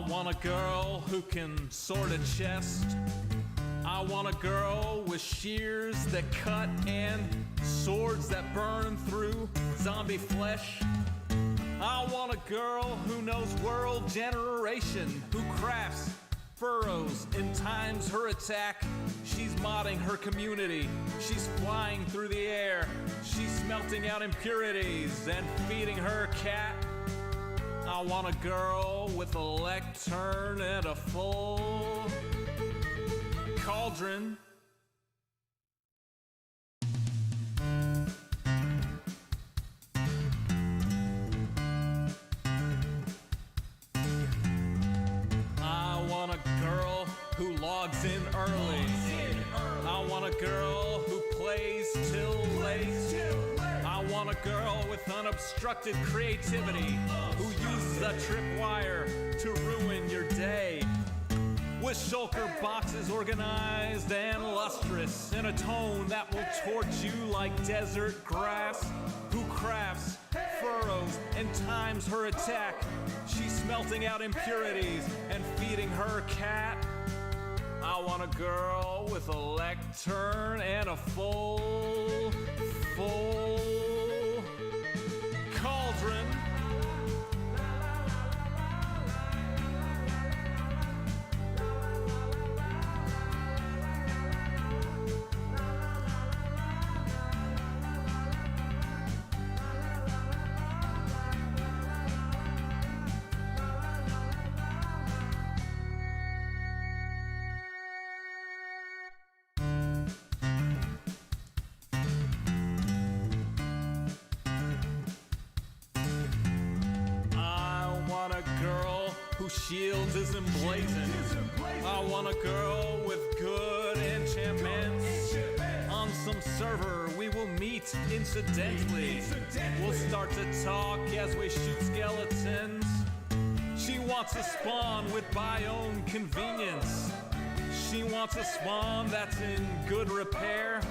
want a girl who can sort a chest. I want a girl with shears that cut and swords that burn through zombie flesh. I want a girl who knows world generation, who crafts furrows and times her attack. She's modding her community. She's flying through the air. She's smelting out impurities and feeding her cat. I want a girl with a lectern and a full cauldron. I want a girl who logs in early. I want a girl who plays till late. I want a girl with unobstructed creativity, who uses a tripwire to ruin your day. With shulker boxes organized and lustrous, in a tone that will torch you like desert grass. Who crafts furrows and times her attack. She's smelting out impurities and feeding her cat. I want a girl with a lectern and a full cauldron. Shield is emblazoned. I want a girl with good enchantments. On some server we will meet incidentally. We'll start to talk as we shoot skeletons. She wants a spawn with biome convenience. She wants a spawn that's in good repair.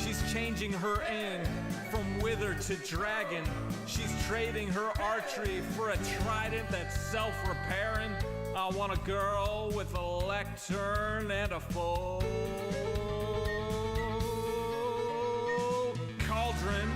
She's changing her end from wither to dragon. She's trading her archery for a trident that's self-repairing. I want a girl with a lectern and a full cauldron.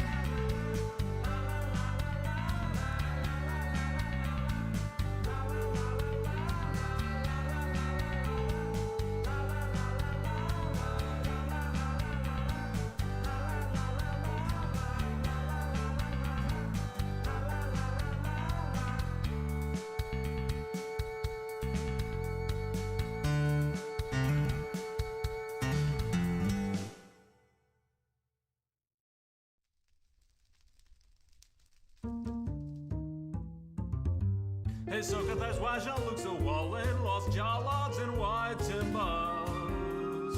Hey, so that's why Jean-Luc's a walling, lost jawlogs and white timbers.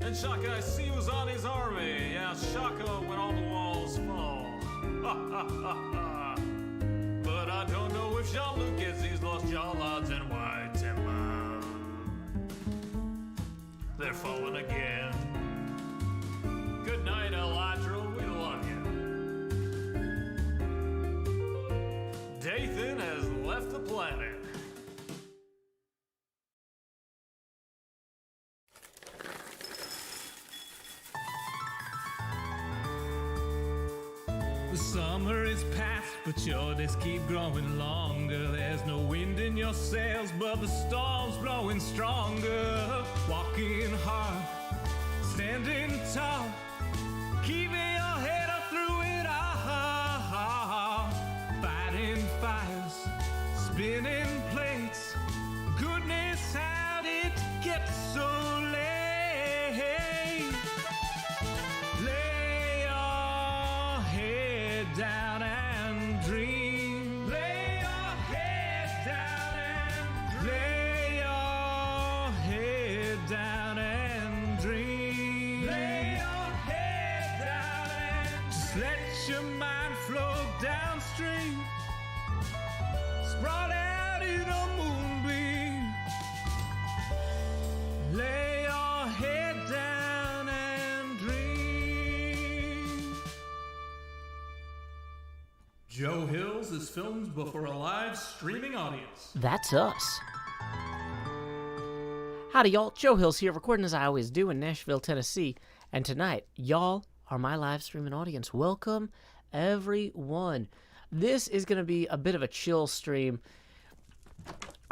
And Shaka, I see was on his army. Yeah, Shaka when all the walls fall. But I don't know if Jean-Luc gets these lost jawlogs and white timber. They're falling again. Good night, Eladril. We love you. Dathan has left the planet. The summer is past, but your days keep growing longer. There's no wind in your sails, but the storm's blowing stronger. Walking hard, standing tall, keeping your head up through it all. Fighting fires, spinning plates. Goodness, how did it get so late? Lay your head down and dream. Lay your head down and lay your head down and dream. Lay your head down and just let your mind flow downstream. Sprawled out in a moonbeam. Lay your head down and dream. Joe Hills is filmed before a live streaming audience. That's us. Howdy, y'all. Joe Hills here, recording as I always do in Nashville, Tennessee. And tonight, y'all are my live streaming audience. Welcome, everyone. This is going to be a bit of a chill stream.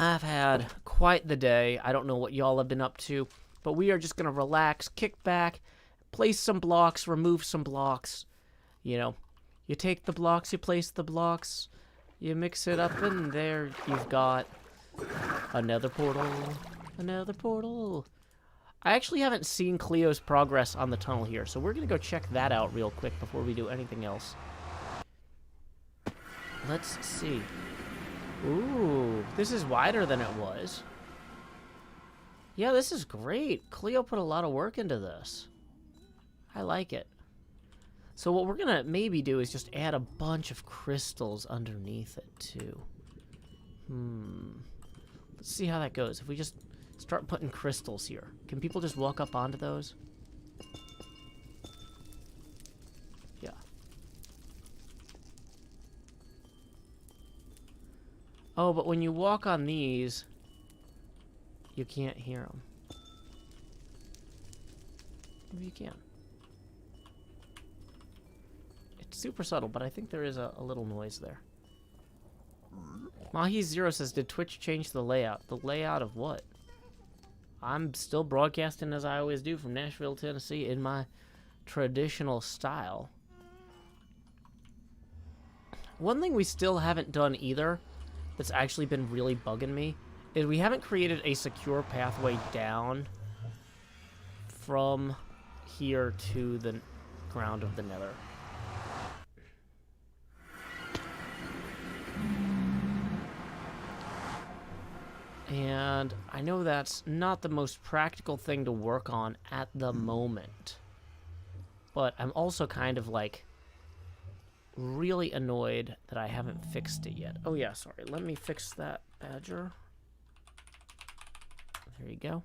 I've had quite the day. I don't know what y'all have been up to, but we are just going to relax, kick back, place some blocks, remove some blocks. You know, you take the blocks, you place the blocks, you mix it up, and there you've got another portal. Another portal. I actually haven't seen Cleo's progress on the tunnel here, so we're going to go check that out real quick before we do anything else. Let's see. Ooh, this is wider than it was. Yeah, this is great. Cleo put a lot of work into this. I like it. So what we're going to maybe do is just add a bunch of crystals underneath it, too. Let's see how that goes. If we just start putting crystals here. Can people just walk up onto those? Yeah. Oh, but when you walk on these, you can't hear them. Maybe you can. It's super subtle, but I think there is a little noise there. Mahi0 says, did Twitch change the layout? The layout of what? I'm still broadcasting as I always do from Nashville, Tennessee in my traditional style. One thing we still haven't done either that's actually been really bugging me is we haven't created a secure pathway down from here to the ground of the Nether. And I know that's not the most practical thing to work on at the moment. But I'm also kind of like really annoyed that I haven't fixed it yet. Oh yeah, sorry. Let me fix that, Badger. There you go.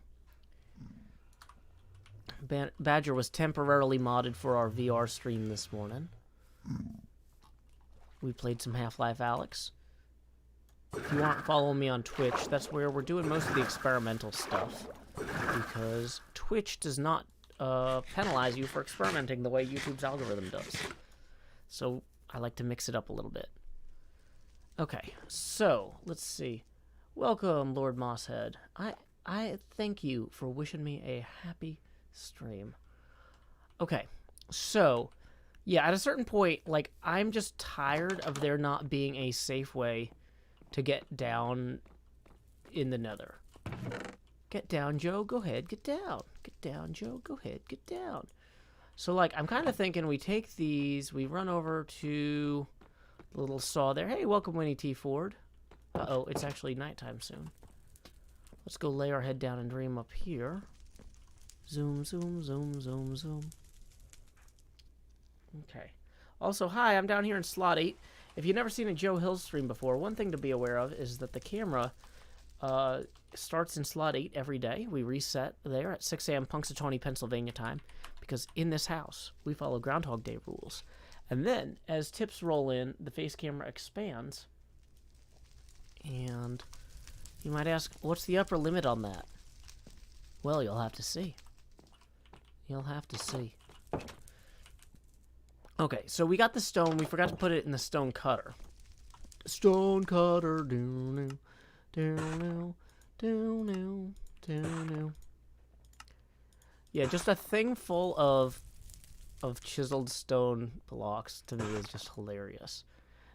Badger was temporarily modded for our VR stream this morning. We played some Half-Life Alyx. If you aren't following me on Twitch, that's where we're doing most of the experimental stuff. Because Twitch does not penalize you for experimenting the way YouTube's algorithm does. So I like to mix it up a little bit. Okay, so let's see. Welcome, Lord Mosshead. I thank you for wishing me a happy stream. Okay, so yeah, at a certain point, like, I'm just tired of there not being a safe way to get down in the Nether. Get down, Joe. Go ahead. Get down. Get down, Joe. Go ahead. Get down. So, like, I'm kind of thinking we take these, we run over to the little saw there. Hey, welcome, Winnie T. Ford. Uh-oh, it's actually nighttime soon. Let's go lay our head down and dream up here. Zoom, zoom, zoom, zoom, zoom. Okay. Also, hi, I'm down here in slot 8. If you've never seen a Joe Hill stream before, one thing to be aware of is that the camera starts in slot 8 every day. We reset there at 6 a.m. Punxsutawney, Pennsylvania time, because in this house, we follow Groundhog Day rules. And then, as tips roll in, the face camera expands. And you might ask, what's the upper limit on that? Well, you'll have to see. You'll have to see. Okay, so we got the stone. We forgot to put it in the stone cutter. Stone cutter, do-no, do-no, do-no, do-no. Yeah, just a thing full of chiseled stone blocks to me is just hilarious.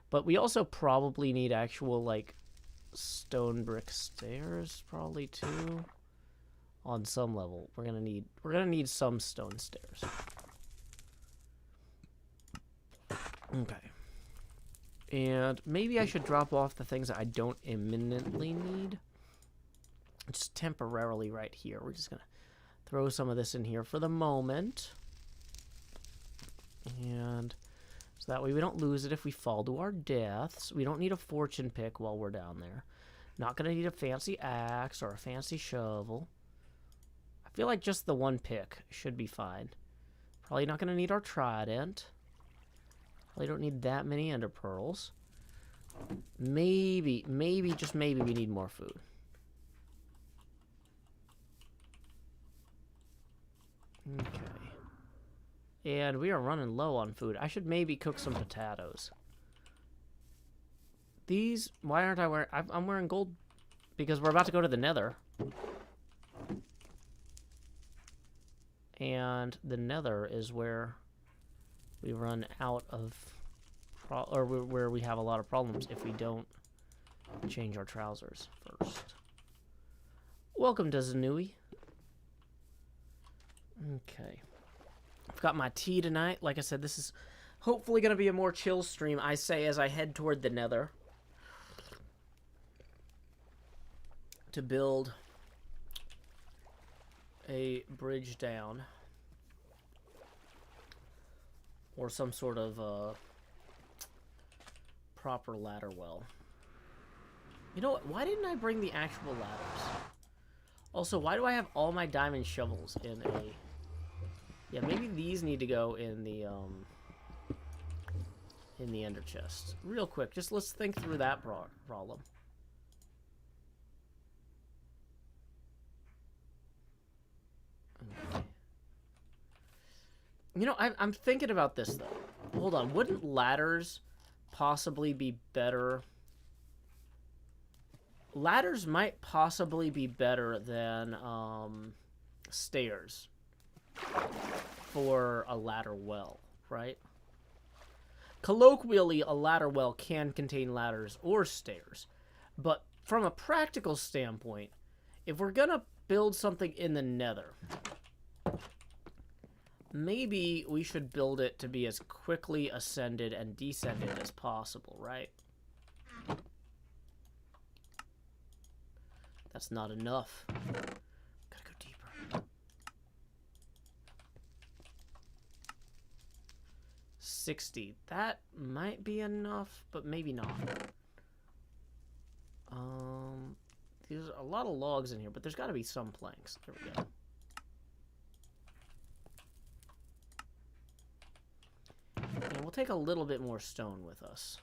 But we also probably need actual, like, stone brick stairs, probably too. On some level, we're gonna need some stone stairs. Okay. And maybe I should drop off the things that I don't imminently need. Just temporarily right here. We're just going to throw some of this in here for the moment. And so that way we don't lose it if we fall to our deaths. We don't need a fortune pick while we're down there. Not going to need a fancy axe or a fancy shovel. I feel like just the one pick should be fine. Probably not going to need our trident. Probably don't need that many ender pearls. Maybe, just maybe we need more food. Okay. And we are running low on food. I should maybe cook some potatoes. These, why aren't I wearing, I'm wearing gold because we're about to go to the Nether. And the Nether is where we run out of, or where we have a lot of problems if we don't change our trousers first. Welcome to Zanui. Okay. I've got my tea tonight. Like I said, this is hopefully going to be a more chill stream, I say, as I head toward the Nether. To build a bridge down. Or some sort of proper ladder well. You know what? Why didn't I bring the actual ladders? Also, why do I have all my diamond shovels in a... Yeah, maybe these need to go in the ender chest. Real quick, just let's think through that problem. Okay. You know, I'm thinking about this, though. Hold on. Wouldn't ladders possibly be better? Ladders might possibly be better than stairs for a ladder well, right? Colloquially, a ladder well can contain ladders or stairs. But from a practical standpoint, if we're going to build something in the Nether... maybe we should build it to be as quickly ascended and descended as possible, right? That's not enough. Gotta go deeper. 60. That might be enough, but maybe not. There's a lot of logs in here, but there's got to be some planks. There we go. And we'll take a little bit more stone with us.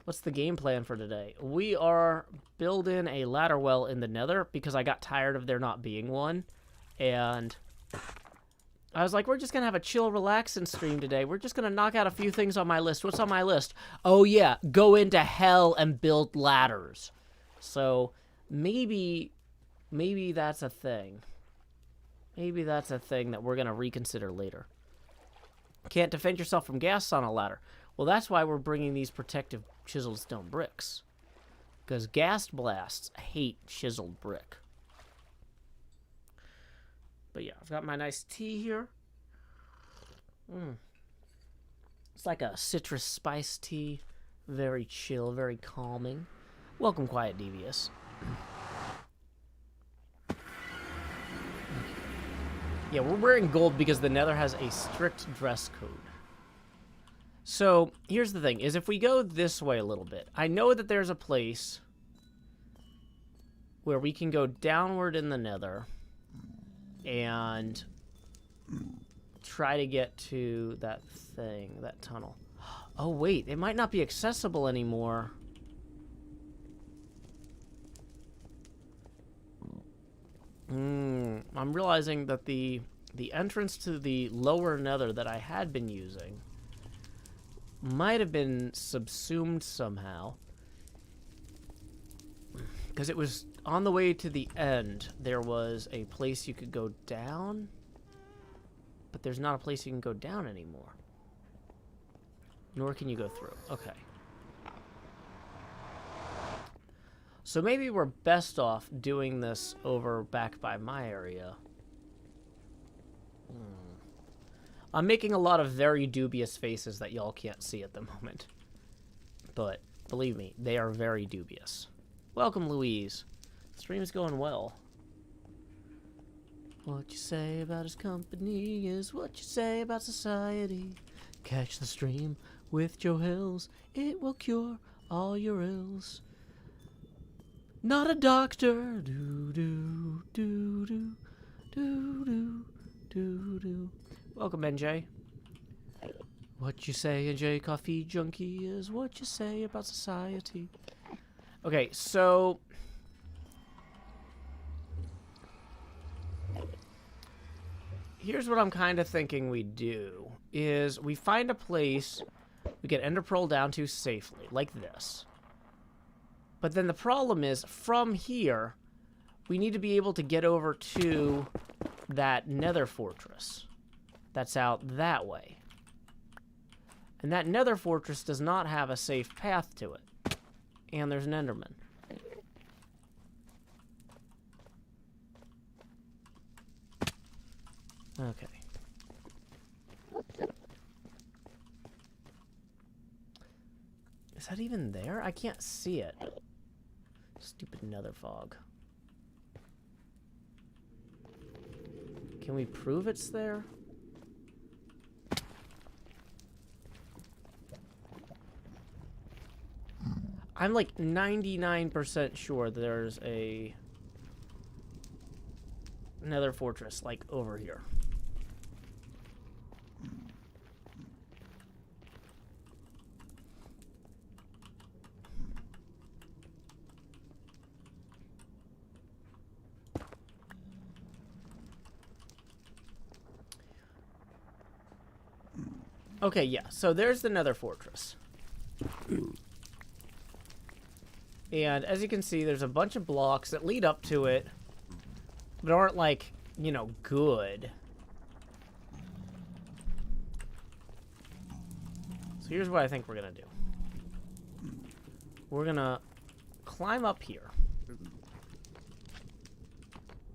What's the game plan for today? We are building a ladder well in the Nether because I got tired of there not being one. And I was like, we're just going to have a chill, relaxing stream today. We're just going to knock out a few things on my list. What's on my list? Oh, yeah, go into hell and build ladders. So maybe that's a thing. Maybe that's a thing that we're going to reconsider later. Can't defend yourself from gas on a ladder. Well, that's why we're bringing these protective chiseled stone bricks. Because gas blasts hate chiseled brick. But yeah, I've got my nice tea here. It's like a citrus spice tea. Very chill, very calming. Welcome, Quiet Devious. Yeah, we're wearing gold because the Nether has a strict dress code. So, here's the thing, is if we go this way a little bit, I know that there's a place where we can go downward in the Nether and try to get to that thing, that tunnel. Oh, wait, it might not be accessible anymore. I'm realizing that the entrance to the lower Nether that I had been using might have been subsumed somehow. Because it was on the way to the end, there was a place you could go down, but there's not a place you can go down anymore. Nor can you go through. Okay. So maybe we're best off doing this over back by my area. I'm making a lot of very dubious faces that y'all can't see at the moment. But believe me, they are very dubious. Welcome, Louise. Stream's going well. What you say about his company is what you say about society. Catch the stream with Joe Hills. It will cure all your ills. Not a doctor. Do do do do do do do do. Welcome, NJ. What you say, NJ Coffee Junkie, is what you say about society. Okay, so... here's what I'm kind of thinking we do, is we find a place we can ender pearl down to safely, like this. But then the problem is, from here, we need to be able to get over to that nether fortress that's out that way. And that nether fortress does not have a safe path to it. And there's an enderman. Okay. Is that even there? I can't see it. Stupid nether fog. Can we prove it's there? I'm like 99% sure there's a nether fortress like over here. Okay, yeah, so there's the nether fortress. And as you can see, there's a bunch of blocks that lead up to it, but aren't, like, you know, good. So here's what I think we're going to do. We're going to climb up here.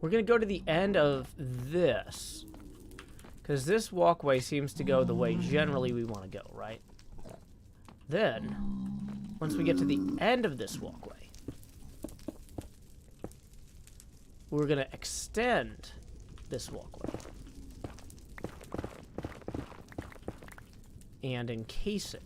We're going to go to the end of this. Because this walkway seems to go the way generally we want to go, right? Then, once we get to the end of this walkway, we're going to extend this walkway and encase it.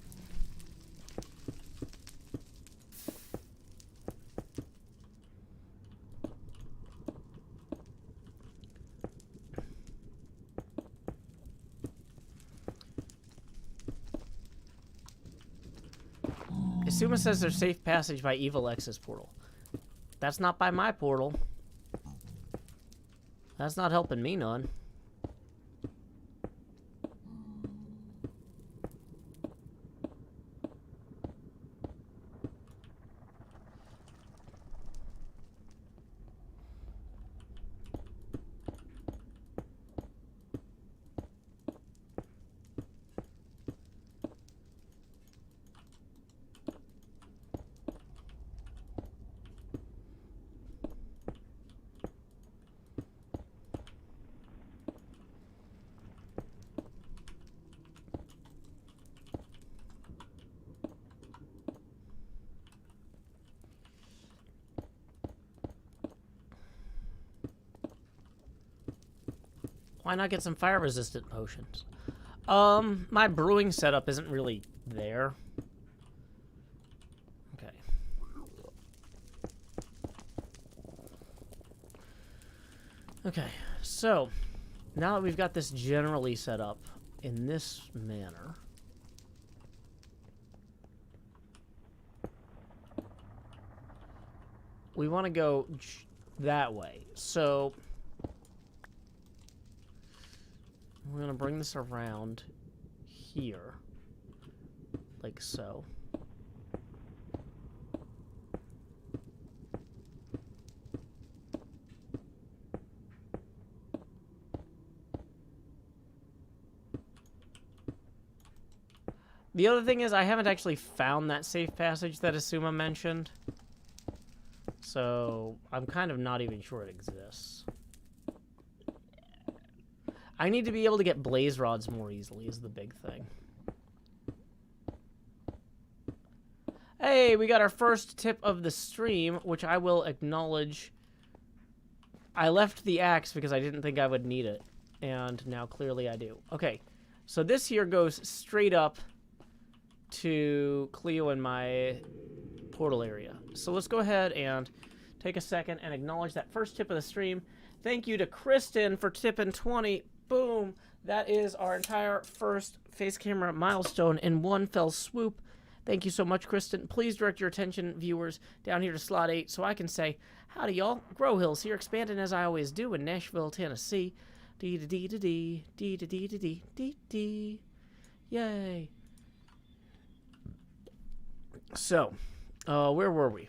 Asuma says there's safe passage by Evil X's portal. That's not by my portal. That's not helping me none. Why not get some fire-resistant potions? My brewing setup isn't really there. Okay. Okay, so, now that we've got this generally set up in this manner, we want to go that way. So, we're going to bring this around here, like so. The other thing is I haven't actually found that safe passage that Asuma mentioned. So I'm kind of not even sure it exists. I need to be able to get blaze rods more easily is the big thing. Hey, we got our first tip of the stream, which I will acknowledge. I left the axe because I didn't think I would need it. And now clearly I do. Okay, so this here goes straight up to Cleo and my portal area. So let's go ahead and take a second and acknowledge that first tip of the stream. Thank you to Kristen for tipping 20. Boom. that is our entire first face camera milestone in one fell swoop. Thank you so much, Kristen. Please direct your attention, viewers, down here to slot 8 so I can say, howdy, y'all. Grow Hills here, expanding as I always do in Nashville, Tennessee. Dee-da-dee-da-dee, dee-da-dee-da-dee, dee-dee. Yay. So, where were we?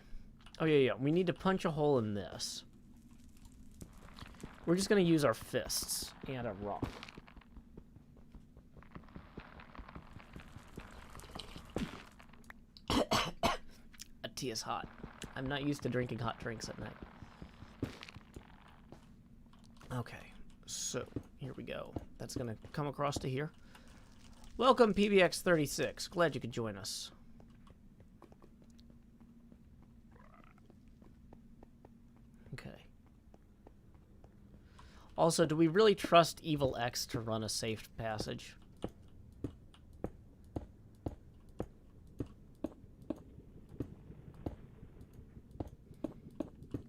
Oh, yeah. We need to punch a hole in this. We're just going to use our fists and a rock. A tea is hot. I'm not used to drinking hot drinks at night. Okay, so here we go. That's going to come across to here. Welcome, PBX36. Glad you could join us. Okay. Also, do we really trust Evil X to run a safe passage?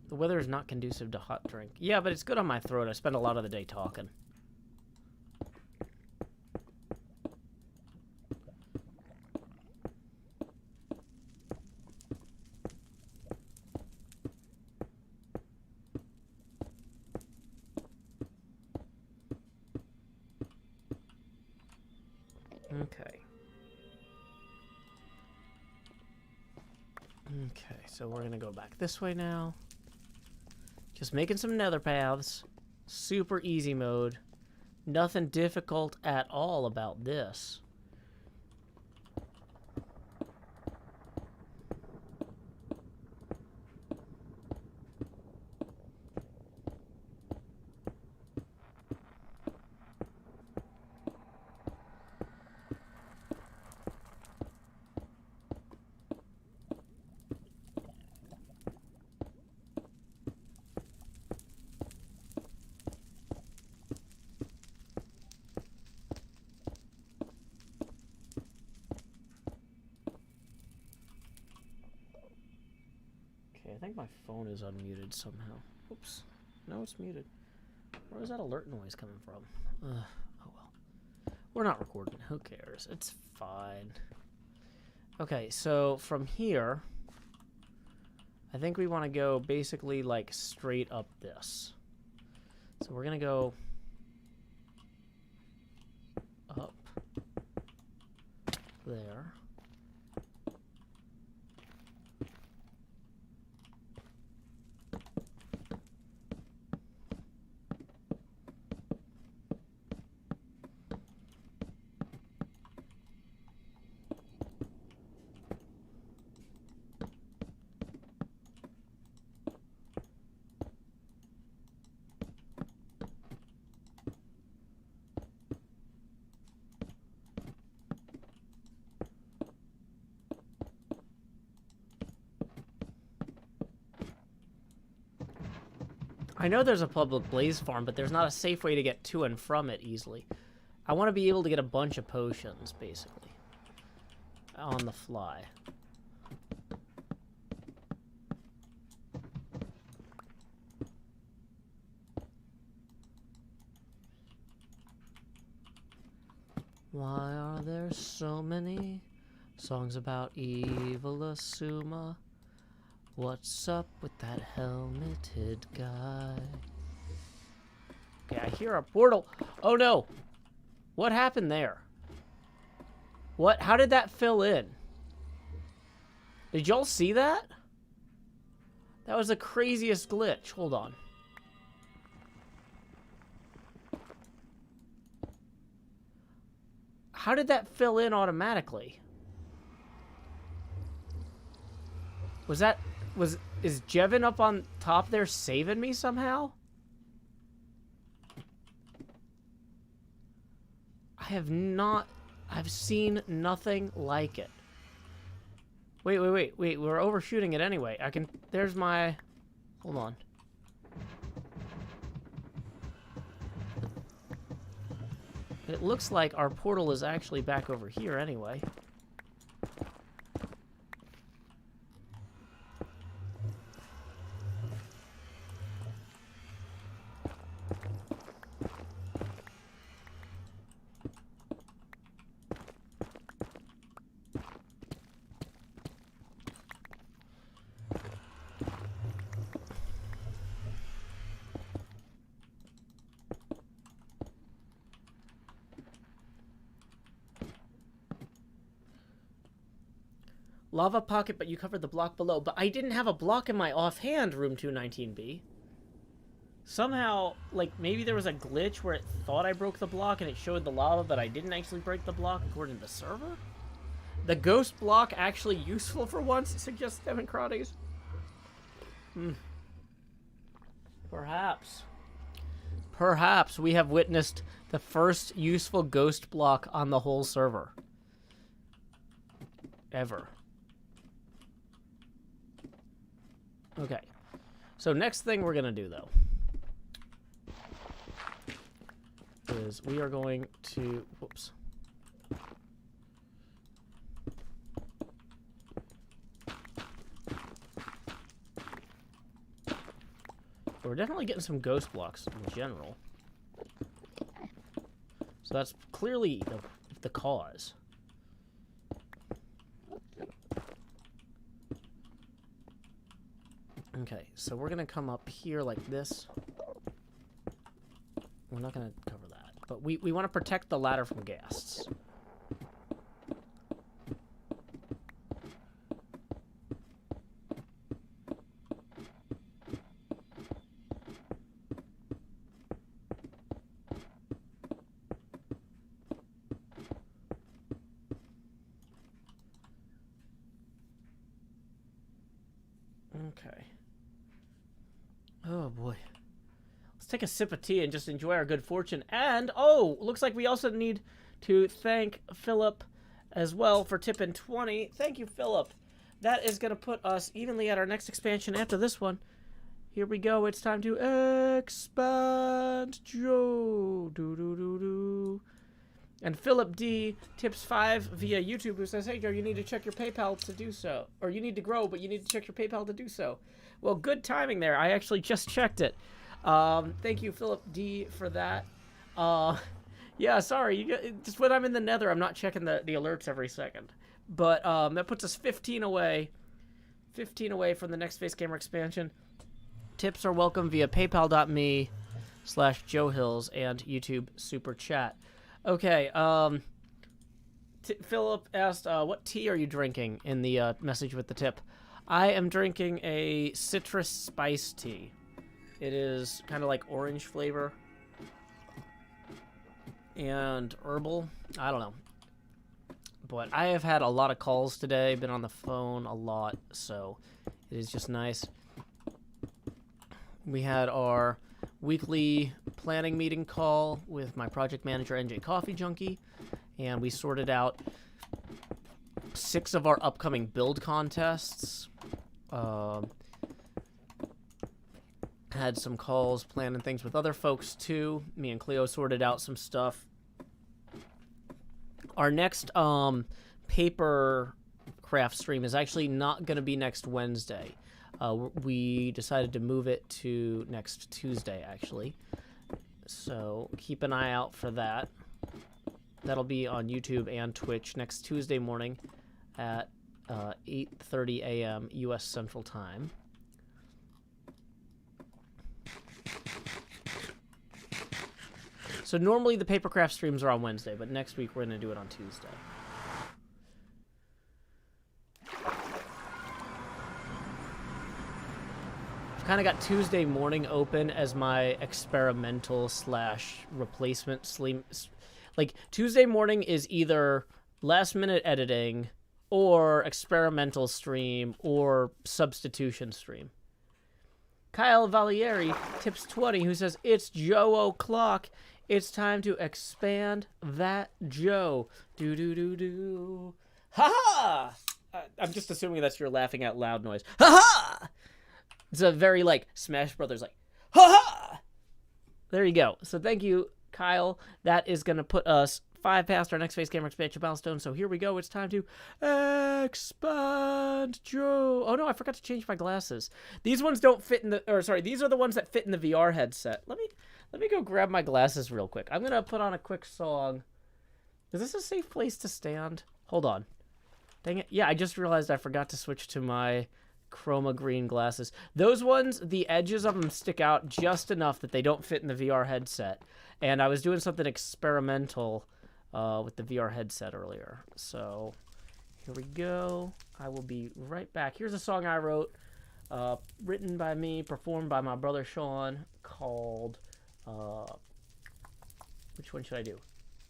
The weather is not conducive to hot drink. Yeah, but it's good on my throat. I spend a lot of the day talking. Okay. Okay, so we're gonna go back this way now. Just making some nether paths. Super easy mode. Nothing difficult at all about this. I think my phone is unmuted somehow. Oops. No, it's muted. Where is that alert noise coming from? Oh well. We're not recording. Who cares? It's fine. Okay, so from here, I think we want to go basically like straight up this. So we're going to go up there. I know there's a public blaze farm, but there's not a safe way to get to and from it easily. I want to be able to get a bunch of potions, basically, on the fly. Why are there so many songs about evil Asuma? What's up with that helmeted guy? Okay, I hear a portal. Oh no! What happened there? What? How did that fill in? Did y'all see that? That was the craziest glitch. Hold on. How did that fill in automatically? Is Jevin up on top there saving me somehow? I've seen nothing like it. Wait, we're overshooting it anyway. There's my, hold on. It looks like our portal is actually back over here anyway. Lava pocket, but you covered the block below. But I didn't have a block in my offhand, room 219B. Somehow, like, maybe there was a glitch where it thought I broke the block and it showed the lava, but I didn't actually break the block according to the server? The ghost block actually useful for once, suggests Democrates. Perhaps. Perhaps we have witnessed the first useful ghost block on the whole server. Ever. Okay. So next thing we're going to do, though, is we are going to... Whoops. We're definitely getting some ghost blocks in general. So that's clearly the cause. Okay, so we're going to come up here like this. We're not going to cover that. But we want to protect the ladder from ghasts. Okay. Oh, boy. Let's take a sip of tea and just enjoy our good fortune. And, oh, looks like we also need to thank Philip as well for tipping 20. Thank you, Philip. That is going to put us evenly at our next expansion after this one. Here we go. It's time to expand Joe. Do-do-do-do. And Philip D tips 5 via YouTube, who says, hey, Joe, you need to check your PayPal to do so. Or you need to grow, but you need to check your PayPal to do so. Well, good timing there. I actually just checked it. Thank you, Philip D, for that. Yeah, sorry. Just when I'm in the Nether, I'm not checking the alerts every second. But that puts us 15 away. 15 away from the next Face Gamer expansion. Tips are welcome via paypal.me/JoeHills and YouTube Super Chat. Okay, Philip asked, what tea are you drinking in the message with the tip? I am drinking a citrus spice tea. It is kind of like orange flavor and herbal. I don't know. But I have had a lot of calls today, been on the phone a lot, so it is just nice. We had our weekly planning meeting call with my project manager, NJ Coffee Junkie, and we sorted out 6 of our upcoming build contests. Had some calls, planning things with other folks too. Me and Cleo sorted out some stuff. Our next paper craft stream is actually not going to be next Wednesday. We decided to move it to next Tuesday, actually. So keep an eye out for that. That'll be on YouTube and Twitch next Tuesday morning at 8:30 a.m. U.S. Central Time. So normally the papercraft streams are on Wednesday, but next week we're going to do it on Tuesday. I've kind of got Tuesday morning open as my experimental / replacement sleep. Like, Tuesday morning is either last minute editing or experimental stream or substitution stream. Kyle Valieri tips 20, who says, it's Joe o'clock. It's time to expand that Joe. Do-do-do-do. Ha-ha! I'm just assuming that's your laughing out loud noise. Ha-ha! It's a very, like, Smash Brothers, like, ha-ha! There you go. So thank you, Kyle. That is going to put us 5 past our next Face Gamer expansion milestone. So here we go. It's time to expand Joe. Oh, no, I forgot to change my glasses. These ones don't fit in the... Or, sorry, these are the ones that fit in the VR headset. Let me go grab my glasses real quick. I'm going to put on a quick song. Is this a safe place to stand? Hold on. Dang it. Yeah, I just realized I forgot to switch to my chroma green glasses. Those ones, the edges of them stick out just enough that they don't fit in the VR headset. And I was doing something experimental with the VR headset earlier. So Here we go. I will be right back. Here's a song I wrote, written by me, performed by my brother Sean, called, which one should I do?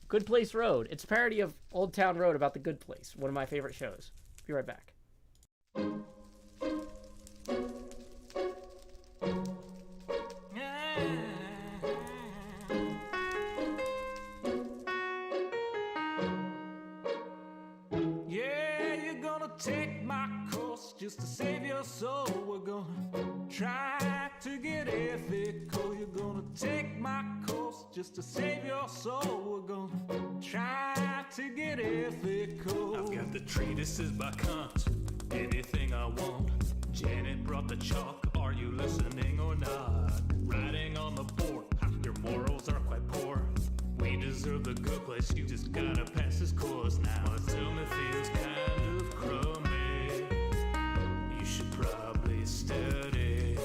Good Place Road. It's a parody of Old Town Road about the Good Place, one of my favorite shows. Be right back. Take my course just to save your soul. We're gonna try to get ethical. You're gonna take my course just to save your soul. We're gonna try to get ethical. I've got the treatises by Kant, anything I want. Janet brought the chalk, are you listening or not? Writing on the board, your morals are quite poor. We deserve the good place, you just gotta pass this course now. My tummy feels kind of crummy, you should probably study.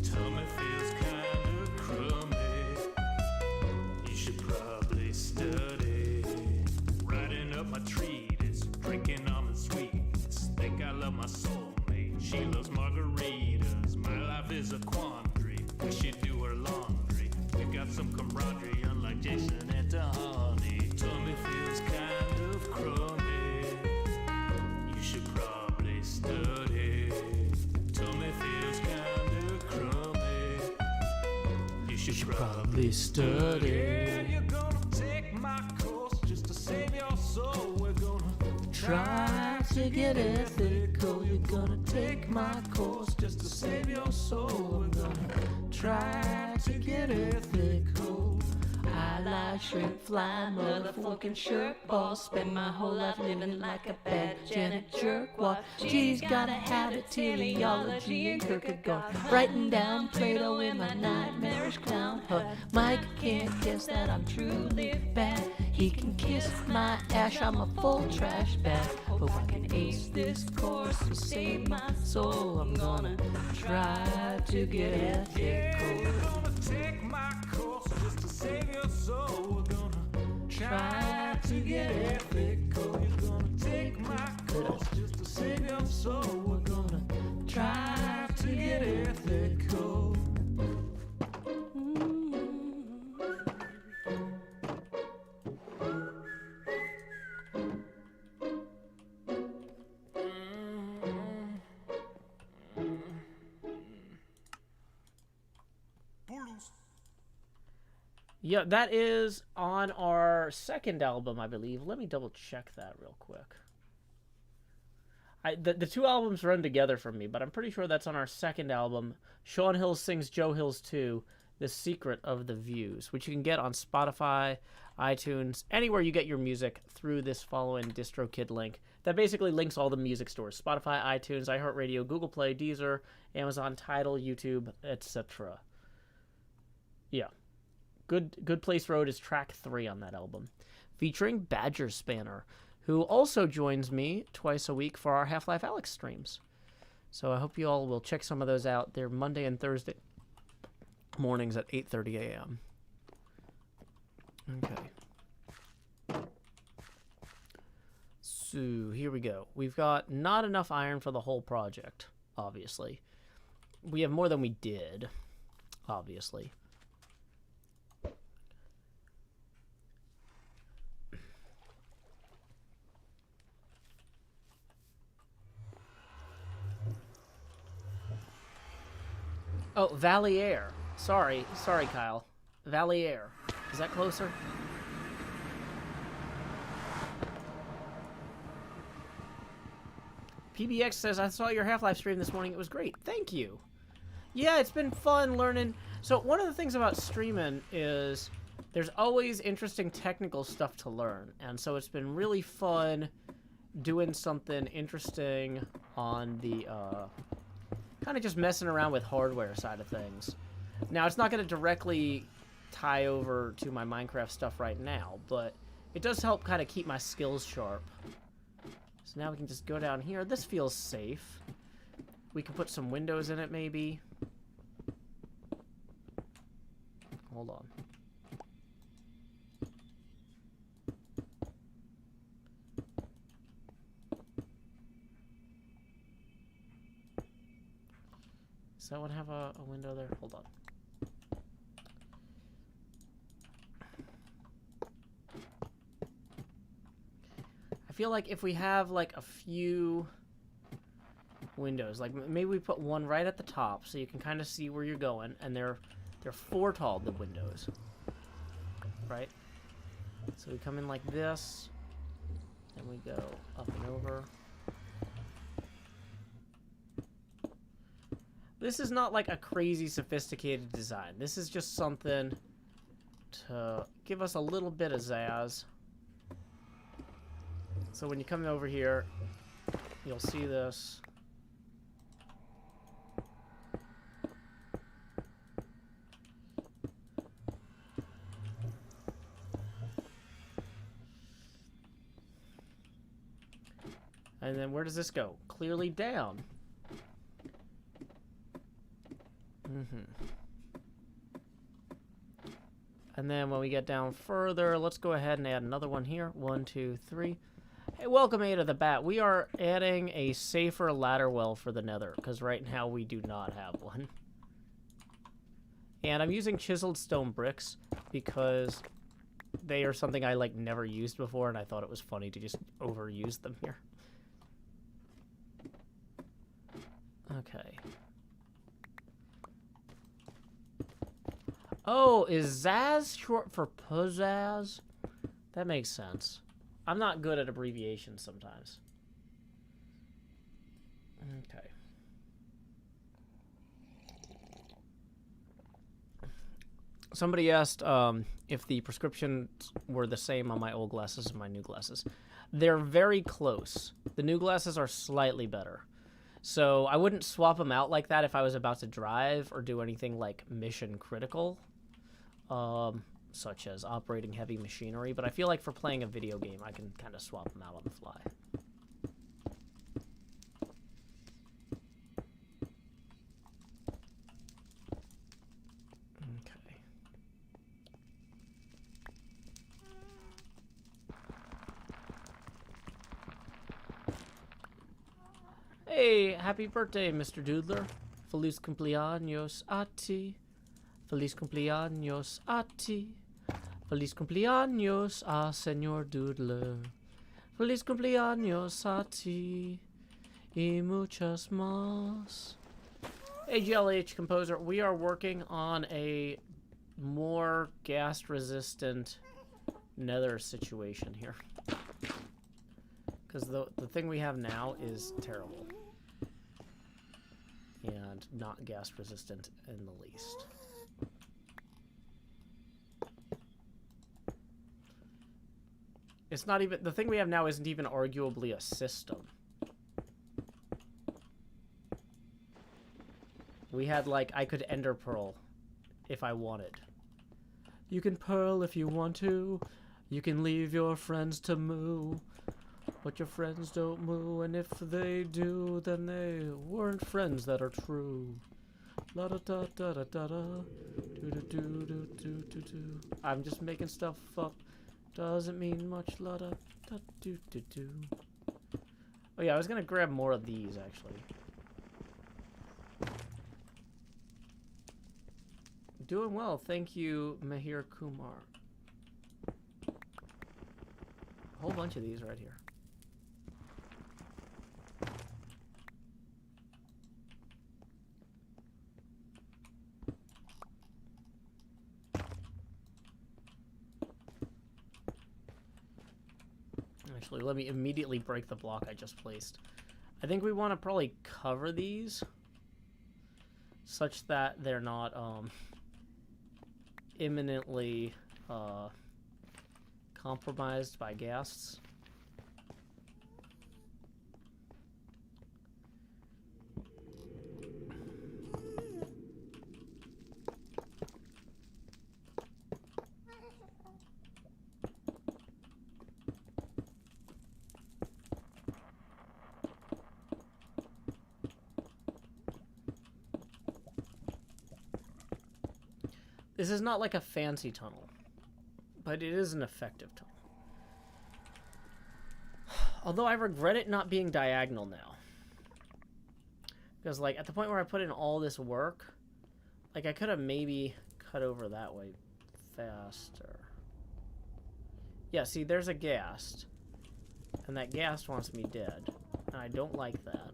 Tummy feels kind of crummy, you should probably study. Writing up my treatise, drinking almond sweets. Think I love my soulmate, she loves margaritas. My life is a quandary, we should do her laundry. We got some camaraderie, unlike Jason and Tahani. Tummy feels kind of crummy, you should probably study. Tummy feels kind of crummy, you should probably study. Yeah, you're gonna take my course just to save your soul. We're gonna try to get ethical. You're gonna take my course just to save your soul. We're gonna try to get ethical. I like shrimp fly, motherfucking shirt ball. Spend my whole life living like a bad Janet jerkwad. G's got a habit, teleology and Kierkegaard. Writing down Plato in my nightmarish clown hut. Mike can't guess that I'm truly bad. He can kiss my ash, I'm a full trash bag. Hope I can ace this course to save my soul. I'm gonna try to get ethical. You're gonna take my course just to save your soul. We're gonna try to get ethical. You're gonna take my course just to save your soul. We're gonna try to get ethical. Yeah, that is on our second album, I believe. Let me double check that real quick. The two albums run together for me, but I'm pretty sure that's on our second album. Sean Hills Sings Joe Hills 2, The Secret of the Views, which you can get on Spotify, iTunes, anywhere you get your music through this following DistroKid link. That basically links all the music stores: Spotify, iTunes, iHeartRadio, Google Play, Deezer, Amazon, Tidal, YouTube, etc. Yeah. Good Place Road is track 3 on that album, featuring Badger Spanner, who also joins me twice a week for our Half-Life Alyx streams. So I hope you all will check some of those out. They're Monday and Thursday mornings at 8:30 a.m. Okay. So here we go. We've got not enough iron for the whole project, obviously. We have more than we did, obviously. Oh, Valley Air. Sorry, Kyle. Valley Air. Is that closer? PBX says, I saw your Half-Life stream this morning. It was great. Thank you. Yeah, it's been fun learning. So one of the things about streaming is there's always interesting technical stuff to learn. And so it's been really fun doing something interesting on the... kind of just messing around with hardware side of things. Now, it's not going to directly tie over to my Minecraft stuff right now, but it does help kind of keep my skills sharp. So now we can just go down here. This feels safe. We can put some windows in it, maybe. Hold on. Does that one have a window there? Hold on. I feel like if we have like a few windows, like maybe we put one right at the top so you can kind of see where you're going, and they're 4 tall, the windows, right? So we come in like this, and we go up and over. This is not like a crazy sophisticated design. This is just something to give us a little bit of zazz. So when you come over here, you'll see this. And then where does this go? Clearly down. And then when we get down further, let's go ahead and add another one here. 1, 2, 3. Hey, welcome A to the Bat. We are adding a safer ladder well for the Nether, because right now we do not have one. And I'm using chiseled stone bricks because they are something I like never used before, and I thought it was funny to just overuse them here. Okay. Oh, is Zaz short for pizzazz? That makes sense. I'm not good at abbreviations sometimes. Okay. Somebody asked if the prescriptions were the same on my old glasses and my new glasses. They're very close. The new glasses are slightly better. So I wouldn't swap them out like that if I was about to drive or do anything like mission critical. Such as operating heavy machinery, but I feel like for playing a video game, I can kind of swap them out on the fly. Okay. Hey, happy birthday, Mr. Doodler. Feliz cumpleaños a ti. Feliz cumpleaños a ti. Feliz cumpleaños a Señor Doodler. Feliz cumpleaños a ti. Y muchas más. Hey, GLH Composer, we are working on a more gas-resistant Nether situation here. Because the thing we have now is terrible. And not gas-resistant in the least. It's not even, the thing we have now isn't even arguably a system. We had like, I could ender pearl if I wanted. You can pearl if you want to. You can leave your friends to moo. But your friends don't moo, and if they do, then they weren't friends that are true. La da da da da da da. Do do do do do do do. I'm just making stuff up. Doesn't mean much, la da da do do do. Oh yeah, I was gonna grab more of these actually. Doing well, thank you, Mahir Kumar. A whole bunch of these right here. Actually, let me immediately break the block I just placed. I think we want to probably cover these such that they're not imminently compromised by ghasts. This is not like a fancy tunnel, but it is an effective tunnel. Although I regret it not being diagonal now. Because, like, at the point where I put in all this work, like, I could have maybe cut over that way faster. Yeah, see, there's a ghast. And that ghast wants me dead. And I don't like that.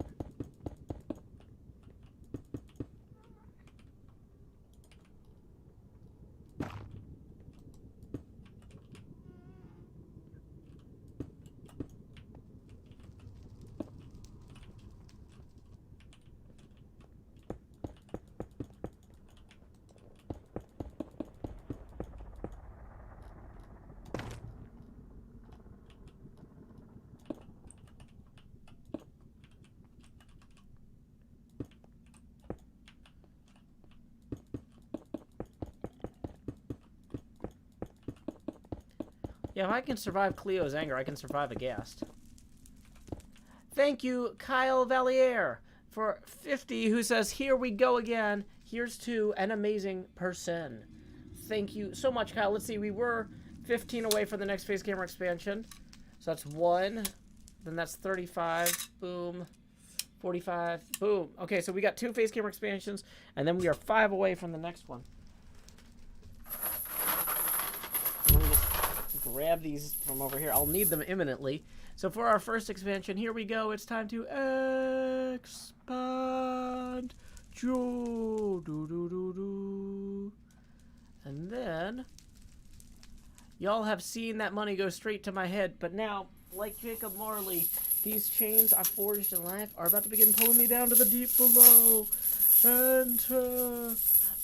Yeah, if I can survive Cleo's anger, I can survive a ghast. Thank you, Kyle Valier, for 50, who says, here we go again. Here's to an amazing person. Thank you so much, Kyle. Let's see, we were 15 away from the next face camera expansion. So that's 1. Then that's 35. Boom. 45. Boom. Okay, so we got 2 face camera expansions, and then we are 5 away from the next one. Grab these from over here. I'll need them imminently. So for our first expansion, here we go. It's time to expand. And then y'all have seen that money go straight to my head, but now, like Jacob Marley, these chains I forged in life are about to begin pulling me down to the deep below. Enter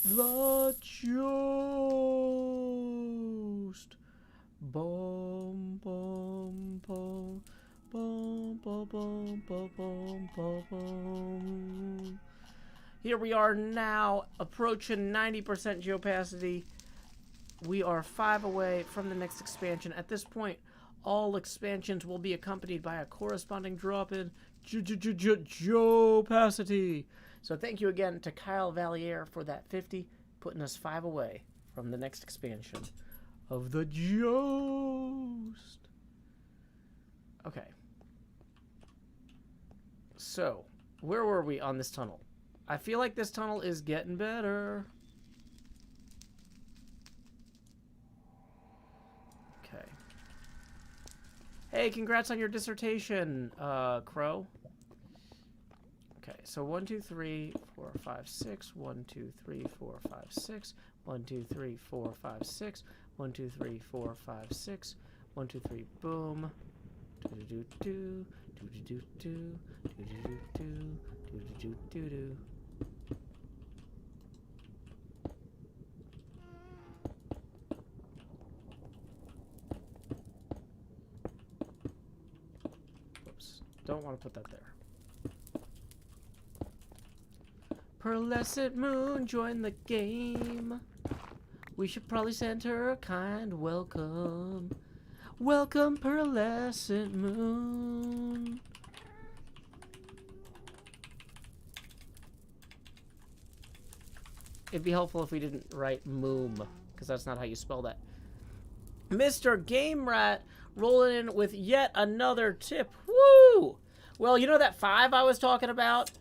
the ghost. Boom, boom, boom, boom, boom, boom, boom, boom, boom, boom. Here we are now, approaching 90% geopacity. We are 5 away from the next expansion. At this point, all expansions will be accompanied by a corresponding drop in geopacity. So thank you again to Kyle Valier for that 50, putting us 5 away from the next expansion of the ghost. Okay. So, where were we on this tunnel? I feel like this tunnel is getting better. Okay. Hey, congrats on your dissertation, Crow. Okay, so 1, 2, 3, 4, 5, 6. 1, 2, 3, 4, 5, 6. 1, 2, 3, 4, 5, 6. 1, 2, 3, 4, 5, 6. 1, 2, 3, boom. Do do do do do do do do do do do do do. Whoops! Don't want to put that there. Pearlescent Moon, join the game. We should probably send her a kind welcome. Welcome, Pearlescent Moon. It'd be helpful if we didn't write moom, because that's not how you spell that. Mr. Game Rat rolling in with yet another tip. Woo! Well, you know that 5 I was talking about?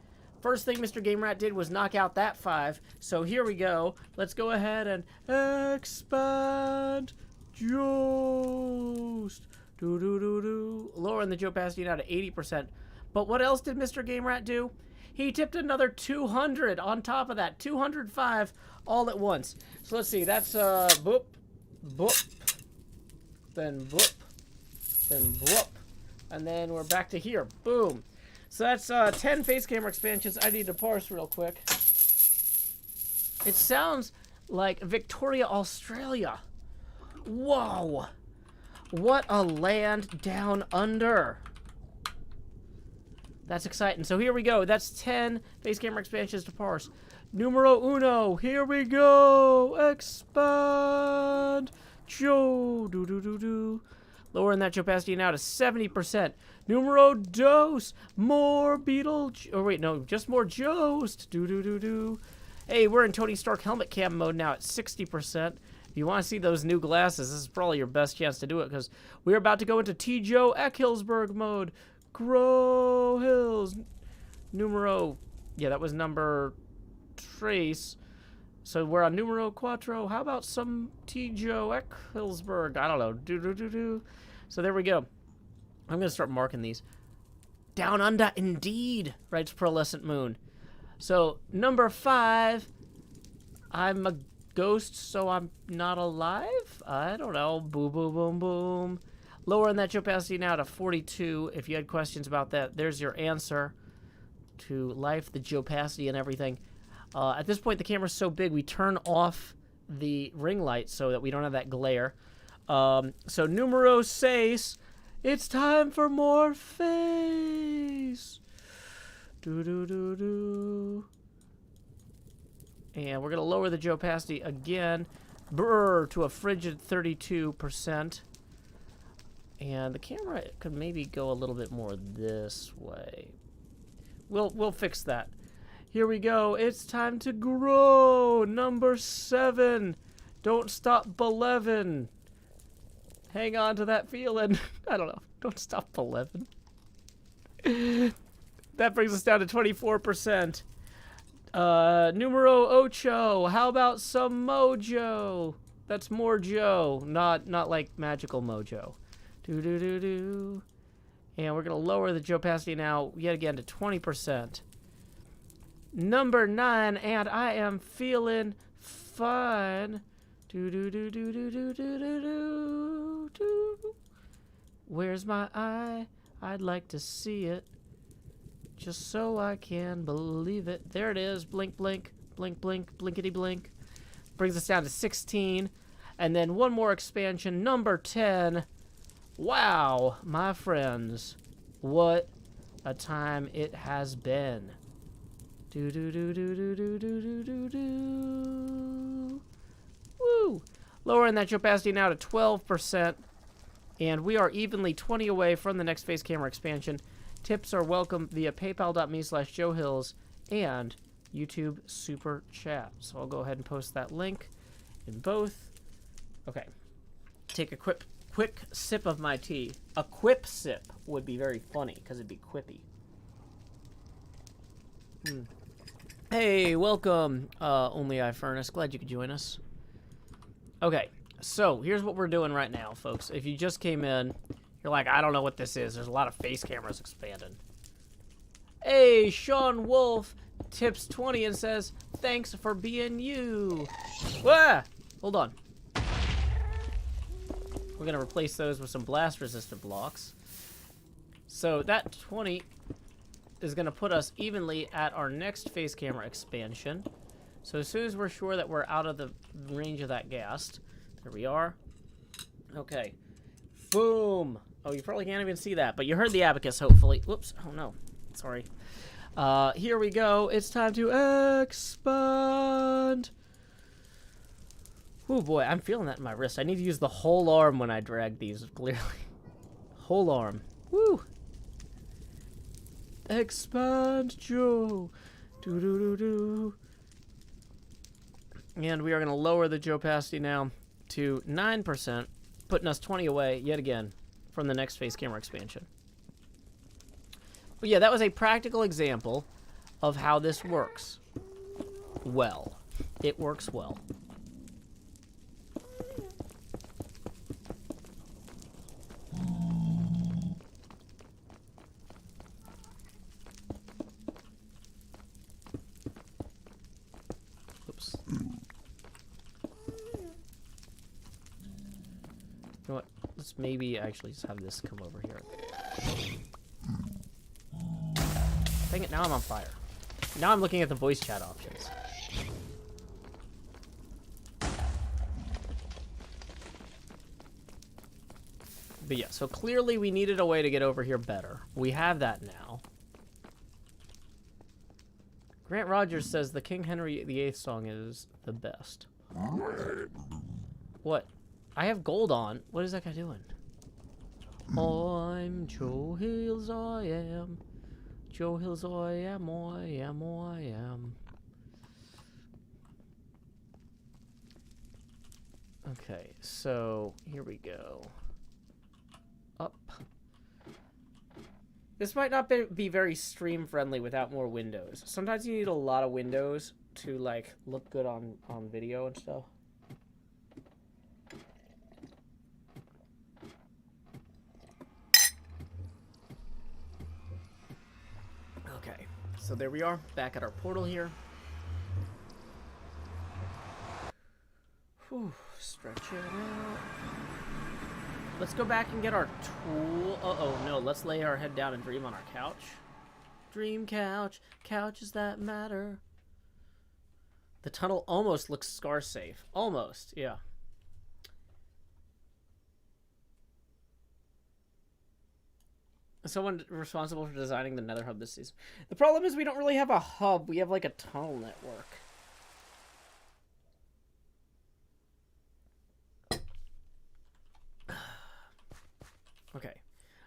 First thing Mr. Game Rat did was knock out that 5. So here we go. Let's go ahead and expand Ghost. Do. Lowering the geopacity now to 80%. But what else did Mr. Game Rat do? He tipped another 200 on top of that. 205 all at once. So let's see. That's boop, boop, then boop, then boop. And then we're back to here. Boom. So that's 10 face camera expansions I need to parse real quick. It sounds like Victoria, Australia. Whoa. What a land down under. That's exciting. So here we go. That's 10 face camera expansions to parse. Numero uno. Here we go. Expand. Do. Lowering that geopacity now to 70%. Numero dos. More beetle. Oh, wait, no. Just more Jost. Do. Hey, we're in Tony Stark helmet cam mode now at 60%. If you want to see those new glasses, this is probably your best chance to do it because we're about to go into T. Joe Eckhillsberg mode. Grow Hills. Numero Yeah, that was number trace. So we're on numero quattro. How about some T. Joe Eckhilsberg? I don't know. So there we go. I'm going to start marking these. Down under, indeed, writes Pearlescent Moon. So, number 5. I'm a ghost, so I'm not alive? I don't know. Boom, boom, boom, boom. Lowering that opacity now to 42. If you had questions about that, there's your answer to life, the opacity, and everything. At this point, the camera's so big, we turn off the ring light so that we don't have that glare. So, numero 6. It's time for more face. Do. And we're going to lower the opacity again. To a frigid 32%. And the camera could maybe go a little bit more this way. We'll fix that. Here we go. It's time to grow. Number 7. Don't stop believing. Hang on to that feeling. I don't know. Don't stop believing. That brings us down to 24%. Numero ocho. How about some mojo? That's more Joe, not like magical mojo. Do. And we're gonna lower the opacity now yet again to 20%. Number 9, and I am feeling fine. Do. Where's my eye? I'd like to see it, just so I can believe it. There it is. Blink, blink, blink, blink, blinkety blink. Brings us down to 16. And then one more expansion, number 10. Wow, my friends, what a time it has been. Do. Woo! Lowering that opacity now to 12%. And we are evenly 20 away from the next face camera expansion. Tips are welcome via paypal.me/JoeHills and YouTube Super Chat. So I'll go ahead and post that link in both. Okay. Take a quick sip of my tea. A quip sip would be very funny because it'd be quippy. Hey, welcome, Only I Furnace. Glad you could join us. Okay, so here's what we're doing right now, folks. If you just came in, you're like, I don't know what this is. There's a lot of face cameras expanding. Hey, Sean Wolf tips 20 and says, thanks for being you. Wah! Hold on. We're going to replace those with some blast-resistant blocks. So that 20 is going to put us evenly at our next face camera expansion. So as soon as we're sure that we're out of the range of that ghast, there we are. Okay. Boom. Oh, you probably can't even see that, but you heard the abacus, hopefully. Whoops. Oh, no. Sorry. Here we go. It's time to expand. Oh, boy. I'm feeling that in my wrist. I need to use the whole arm when I drag these, clearly. Whole arm. Woo. Expand, Joe. Do. And we are going to lower the opacity now to 9%, putting us 20 away, yet again, from the next face camera expansion. But yeah, that was a practical example of how this works. Well. It works well. Oops. You know what? Let's maybe actually just have this come over here. Dang it, now I'm on fire. Now I'm looking at the voice chat options. But yeah, so clearly we needed a way to get over here better. We have that now. Grant Rogers says the King Henry VIII song is the best. What? I have gold on. What is that guy doing? I'm Joe Hills, I am. Joe Hills, I am, I am, I am. Okay, so here we go. Up. This might not be very stream friendly without more windows. Sometimes you need a lot of windows to like look good on video and stuff. Okay, so there we are, back at our portal here. Whew, stretch it out. Let's go back and get our tool. Uh-oh, no, let's lay our head down and dream on our couch. Dream couch, couches that matter. The tunnel almost looks scar safe. Almost, yeah. Someone responsible for designing the Nether hub this season. The problem is we don't really have a hub. We have like a tunnel network. Okay,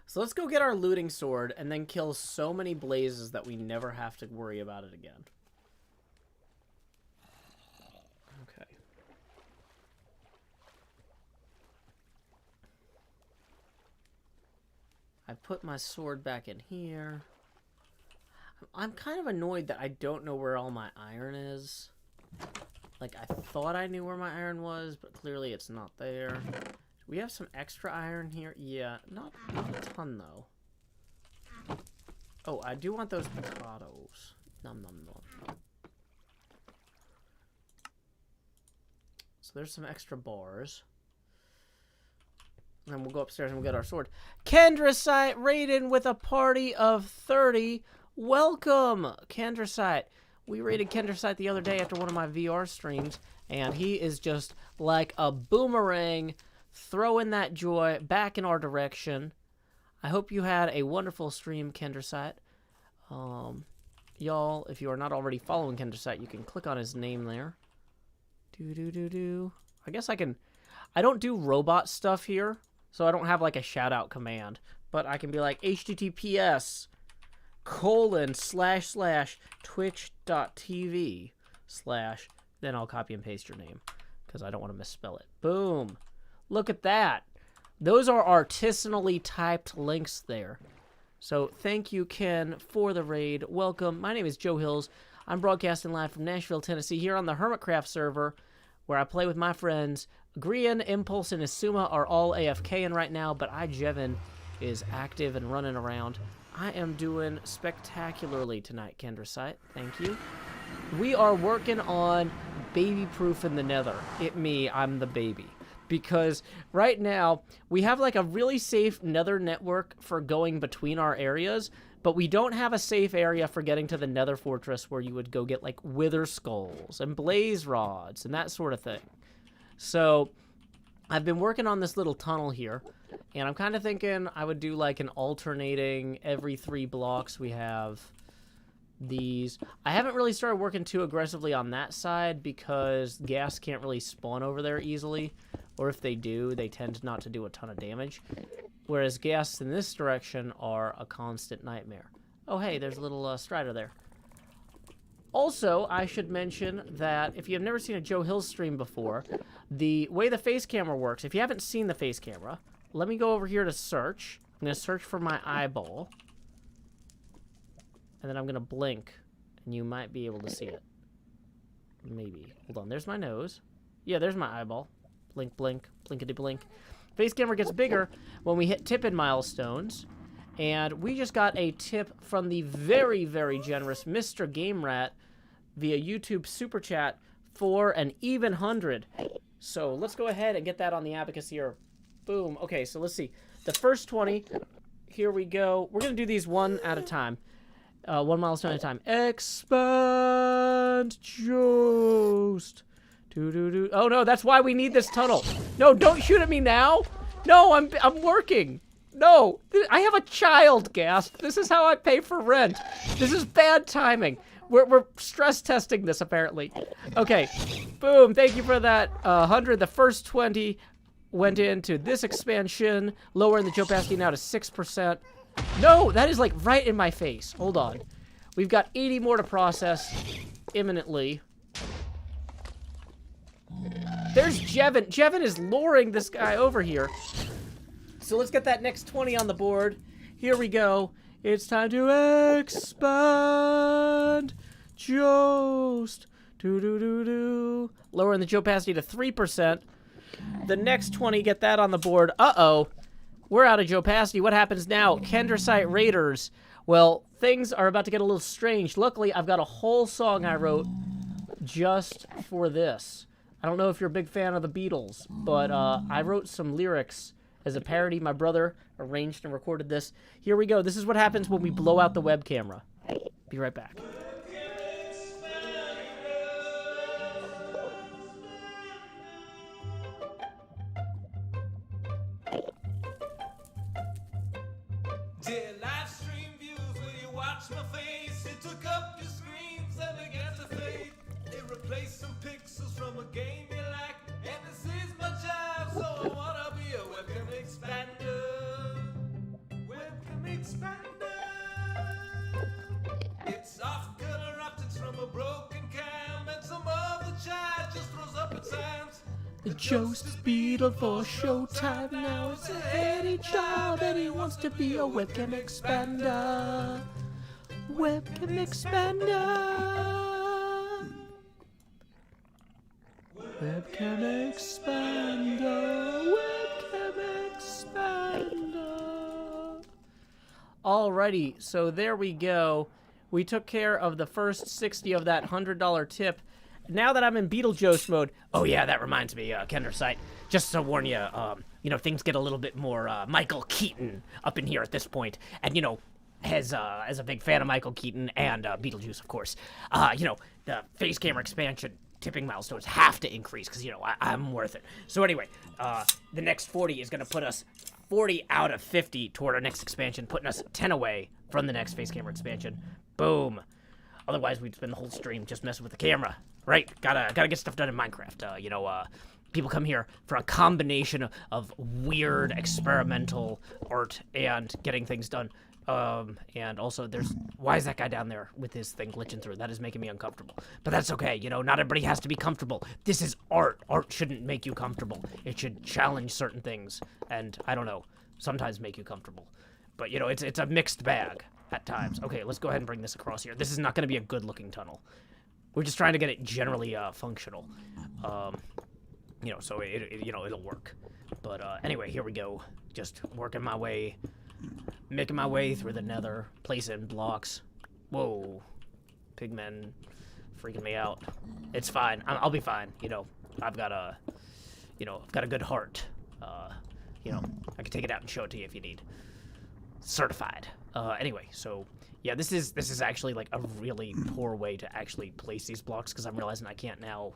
so let's go get our looting sword and then kill so many blazes that we never have to worry about it again. Okay. I put my sword back in here. I'm kind of annoyed that I don't know where all my iron is. Like, I thought I knew where my iron was, but clearly it's not there. We have some extra iron here. Yeah, not a ton, though. Oh, I do want those potatoes. Nom nom nom. So there's some extra bars. And then we'll go upstairs and we'll get our sword. Kendrasite raided with a party of 30. Welcome, Kendrasite. We raided Kendrasite the other day after one of my VR streams, and he is just like a boomerang throwing that joy back in our direction. I hope you had a wonderful stream, Kendrasite. Y'all, if you are not already following Kendrasite, you can click on his name there. I guess I can... I don't do robot stuff here, so I don't have like a shout-out command. But I can be like, https://twitch.tv/ then I'll copy and paste your name, because I don't want to misspell it. Boom. Look at that. Those are artisanally typed links there. So thank you, Ken, for the raid. Welcome. My name is Joe Hills. I'm broadcasting live from Nashville, Tennessee, here on the HermitCraft server, where I play with my friends. Grian, Impulse, and Asuma are all AFKing right now, but Jevin is active and running around. I am doing spectacularly tonight, Kendrasite. Thank you. We are working on baby-proofing the Nether. I'm the baby. Because right now, we have like a really safe Nether network for going between our areas, but we don't have a safe area for getting to the Nether fortress where you would go get like wither skulls and blaze rods and that sort of thing. So I've been working on this little tunnel here, and I'm kind of thinking I would do like an alternating every 3 blocks we have these. I haven't really started working too aggressively on that side because gas can't really spawn over there easily, or if they do, they tend not to do a ton of damage, whereas gas in this direction are a constant nightmare. Oh hey, there's a little Strider there. Also, I should mention that if you have never seen a Joe Hill stream before, the way the face camera works, if you haven't seen the face camera, let me go over here to search. I'm going to search for my eyeball. And then I'm going to blink, and you might be able to see it. Maybe. Hold on, there's my nose. Yeah, there's my eyeball. Blink, blink, blinkety blink. Face camera gets bigger when we hit tip-in milestones. And we just got a tip from the very, very generous Mr. Game Rat via YouTube Super Chat for an even 100. So let's go ahead and get that on the abacus here. Boom. Okay, so let's see. The first 20, here we go. We're going to do these one at a time. 1 milestone at a time. Expand Joost. Oh, no, that's why we need this tunnel. No, don't shoot at me now. No, I'm working. No, I have a child, Gasp. This is how I pay for rent. This is bad timing. We're stress testing this, apparently. Okay, boom, thank you for that 100. The first 20 went into this expansion, lowering the opacity now to 6%. No, that is like right in my face. Hold on. We've got 80 more to process imminently. There's Jevin. Jevin is luring this guy over here. So let's get that next 20 on the board. Here we go. It's time to expand. Jost. Do. Lowering the opacity to 3%. The next 20, get that on the board. Uh-oh. We're out of opacity. What happens now? Kendersite Raiders. Well, things are about to get a little strange. Luckily, I've got a whole song I wrote just for this. I don't know if you're a big fan of the Beatles, but I wrote some lyrics as a parody. My brother arranged and recorded this. Here we go. This is what happens when we blow out the web camera. Be right back. Dear live stream views, will you watch my face? It took up your screens and began to fade. It replaced some pixels from a game you like. And this is my job, so I wanna be a webcam expander. Webcam expander. It's off color optics from a broken cam, and some of the chat just throws up its hands. The Jost is Beetle for showtime now. It's a heady job and he wants to be a webcam expander. Webcam expander. Webcam expander. Webcam expander. Alrighty, so there we go. We took care of the first 60 of that $100 tip. Now that I'm in Beetlejuice mode, oh yeah, that reminds me, Kendersite, just to warn you, you know, things get a little bit more Michael Keaton up in here at this point, and you know, as a big fan of Michael Keaton and Beetlejuice, of course, you know, the face camera expansion tipping milestones have to increase because you know I'm worth it. So anyway, the next 40 is gonna put us 40 out of 50 toward our next expansion, putting us 10 away from the next face camera expansion. Boom. Otherwise, we'd spend the whole stream just messing with the camera. Right, gotta get stuff done in Minecraft. You know, people come here for a combination of weird experimental art and getting things done. And also, why is that guy down there with his thing glitching through? That is making me uncomfortable. But that's okay. You know, not everybody has to be comfortable. This is art. Art shouldn't make you comfortable. It should challenge certain things, and I don't know, sometimes make you comfortable. But you know, it's a mixed bag at times. Okay, let's go ahead and bring this across here. This is not going to be a good-looking tunnel. We're just trying to get it generally functional, you know, so it'll work. But anyway, here we go. Just working my way, making my way through the Nether, placing blocks. Whoa, pigmen, freaking me out. It's fine. I'll be fine. You know, I've got a good heart. You know, I can take it out and show it to you if you need. Certified. Anyway, so. Yeah, this is actually like a really poor way to actually place these blocks because I'm realizing I can't now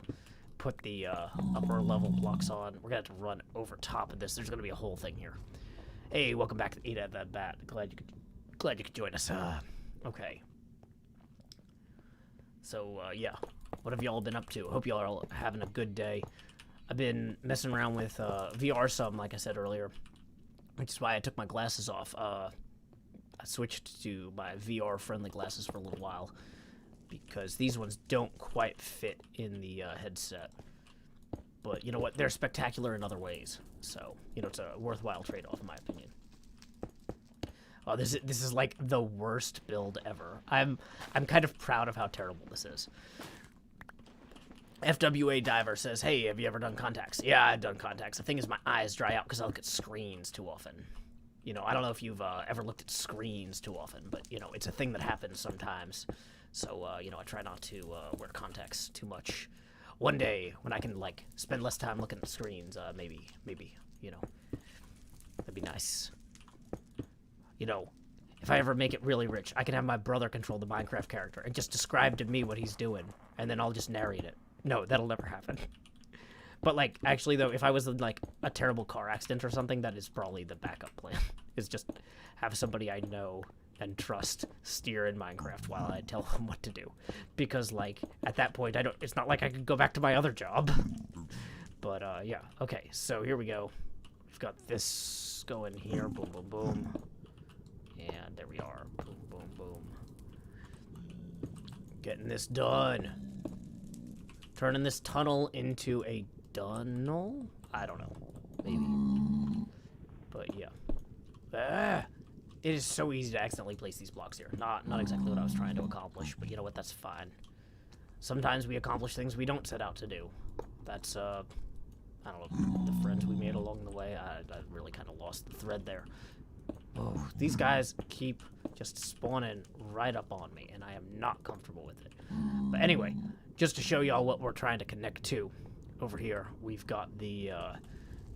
put the upper level blocks on. We're gonna have to run over top of this. There's gonna be a whole thing here. Hey, welcome back to Eat at That Bat. Glad you could join us. Okay. So yeah, what have y'all been up to? Hope y'all are having a good day. I've been messing around with VR some, like I said earlier, which is why I took my glasses off. I switched to my VR-friendly glasses for a little while because these ones don't quite fit in the headset. But you know what? They're spectacular in other ways. So, you know, it's a worthwhile trade-off in my opinion. Oh, this is like the worst build ever. I'm kind of proud of how terrible this is. FWA Diver says, "Hey, have you ever done contacts?" Yeah, I've done contacts. The thing is my eyes dry out because I look at screens too often. You know, I don't know if you've ever looked at screens too often, but, you know, it's a thing that happens sometimes. So, you know, I try not to wear contacts too much. One day, when I can, like, spend less time looking at screens, maybe, you know, that'd be nice. You know, if I ever make it really rich, I can have my brother control the Minecraft character and just describe to me what he's doing, and then I'll just narrate it. No, that'll never happen. But, like, actually, though, if I was in, like, a terrible car accident or something, that is probably the backup plan, is just have somebody I know and trust steer in Minecraft while I tell them what to do. Because, like, at that point, it's not like I could go back to my other job. But, yeah. Okay, so here we go. We've got this going here. Boom, boom, boom. And there we are. Boom, boom, boom. Getting this done. Turning this tunnel into a tunnel? I don't know. Maybe. But yeah. It is so easy to accidentally place these blocks here. Not exactly what I was trying to accomplish, but you know what? That's fine. Sometimes we accomplish things we don't set out to do. That's, I don't know, the friends we made along the way. I really kind of lost the thread there. Oh, these guys keep just spawning right up on me, and I am not comfortable with it. But anyway, just to show y'all what we're trying to connect to, over here, we've got the,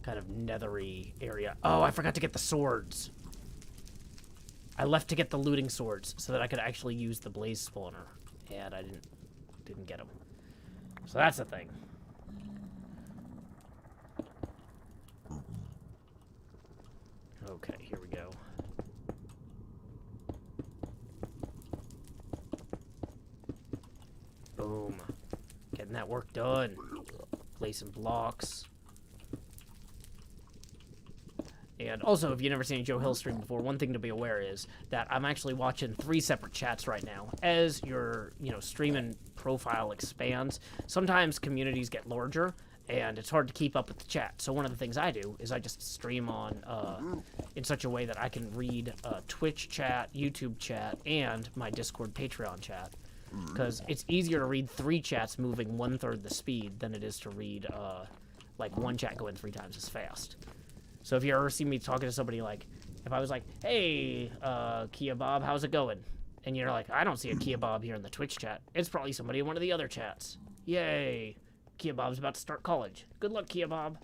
kind of nethery area. Oh, I forgot to get the swords. I left to get the looting swords so that I could actually use the blaze spawner, and I didn't get them. So that's the thing. Okay, here we go. Boom. Getting that work done. Placing blocks. And also, if you've never seen a Joe Hill stream before, one thing to be aware is that I'm actually watching 3 separate chats right now. As your, streaming profile expands, sometimes communities get larger, and it's hard to keep up with the chat. So one of the things I do is I just stream on in such a way that I can read Twitch chat, YouTube chat, and my Discord Patreon chat. Because it's easier to read 3 chats moving 1/3 the speed than it is to read, like, 1 chat going 3 times as fast. So if you ever see me talking to somebody, like, if I was like, hey, Kia Bob, how's it going? And you're like, I don't see a Kia Bob here in the Twitch chat. It's probably somebody in one of the other chats. Yay. Kia Bob's about to start college. Good luck, Kia Bob.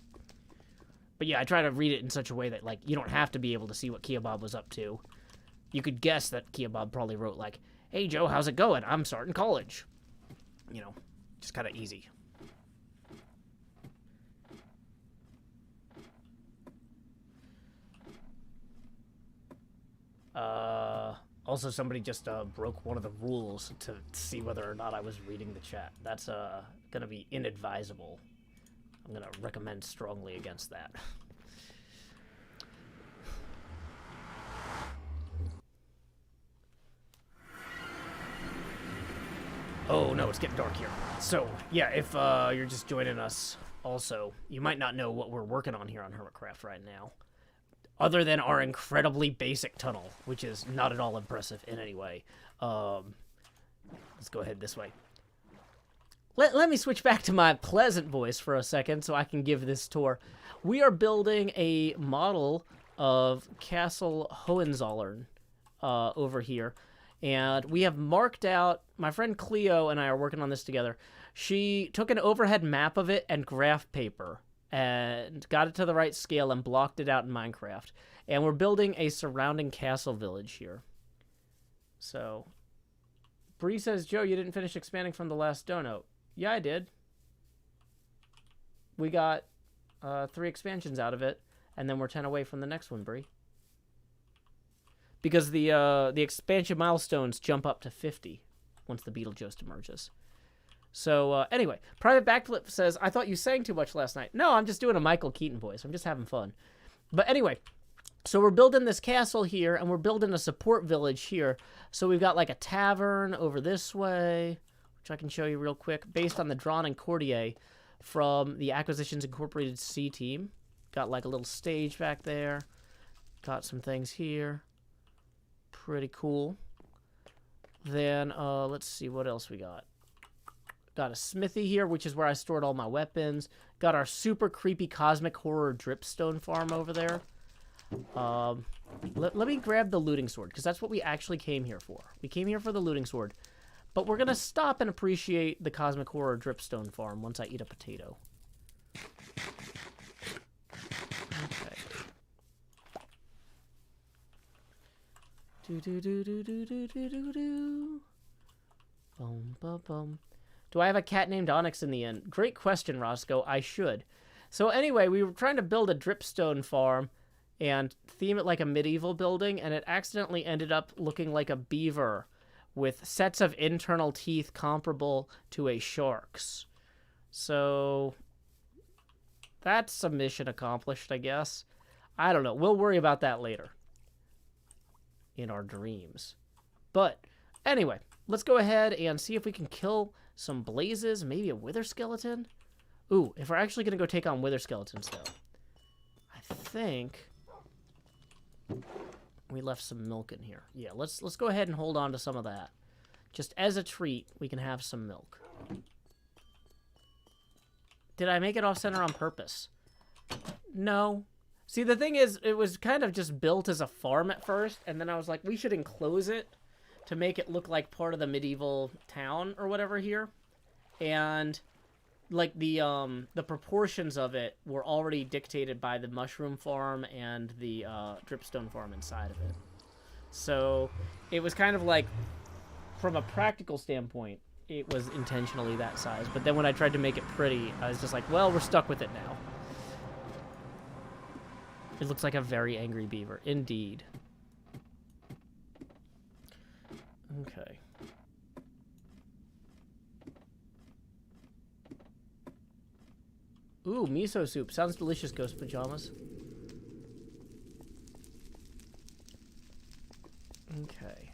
But yeah, I try to read it in such a way that, like, you don't have to be able to see what Kia Bob was up to. You could guess that Kia Bob probably wrote, like, hey, Joe, how's it going? I'm starting college. Just kind of easy. Also, somebody just broke one of the rules to see whether or not I was reading the chat. That's going to be inadvisable. I'm going to recommend strongly against that. Oh, no, it's getting dark here. So, yeah, if you're just joining us also, you might not know what we're working on here on HermitCraft right now. Other than our incredibly basic tunnel, which is not at all impressive in any way. Let's go ahead this way. Let me switch back to my pleasant voice for a second so I can give this tour. We are building a model of Castle Hohenzollern over here. And we have marked out, my friend Cleo and I are working on this together. She took an overhead map of it and graph paper and got it to the right scale and blocked it out in Minecraft. And we're building a surrounding castle village here. So, Bree says, Joe, you didn't finish expanding from the last dono. Yeah, I did. We got 3 expansions out of it, and then we're 10 away from the next one, Bree. Because the expansion milestones jump up to 50 once the Beetlejuice emerges. So, anyway, Private Backflip says, I thought you sang too much last night. No, I'm just doing a Michael Keaton voice. I'm just having fun. But anyway, so we're building this castle here, and we're building a support village here. So we've got, like, a tavern over this way, which I can show you real quick, based on the drawn and courtier from the Acquisitions Incorporated C team. Got, like, a little stage back there. Got some things here. Pretty cool. Then, let's see what else we got. Got a smithy here, which is where I stored all my weapons. Got our super creepy cosmic horror dripstone farm over there. Let me grab the looting sword, because that's what we actually came here for. We came here for the looting sword. But we're going to stop and appreciate the cosmic horror dripstone farm once I eat a potato. Okay. Do-do-do-do-do-do-do-do. Boom, boom, boom. Do I have a cat named Onyx in the end? Great question, Roscoe. I should. So anyway, we were trying to build a dripstone farm and theme it like a medieval building, and it accidentally ended up looking like a beaver with sets of internal teeth comparable to a shark's. So that's a mission accomplished, I guess. I don't know. We'll worry about that later in our dreams. But anyway, let's go ahead and see if we can kill some blazes, maybe a wither skeleton. Ooh, if we're actually going to go take on wither skeletons, though, I think We left some milk in here. Yeah, let's go ahead and hold on to some of that. Just as a treat, we can have some milk. Did I make it off-center on purpose? No. See, the thing is, it was kind of just built as a farm at first, and then I was like, we should enclose it to make it look like part of the medieval town or whatever here. And like the proportions of it were already dictated by the mushroom farm and the dripstone farm inside of it. So it was kind of like, from a practical standpoint, it was intentionally that size. But then when I tried to make it pretty, I was just like, well, we're stuck with it now. It looks like a very angry beaver. Indeed. Okay. Ooh, miso soup. Sounds delicious, Ghost Pajamas. Okay.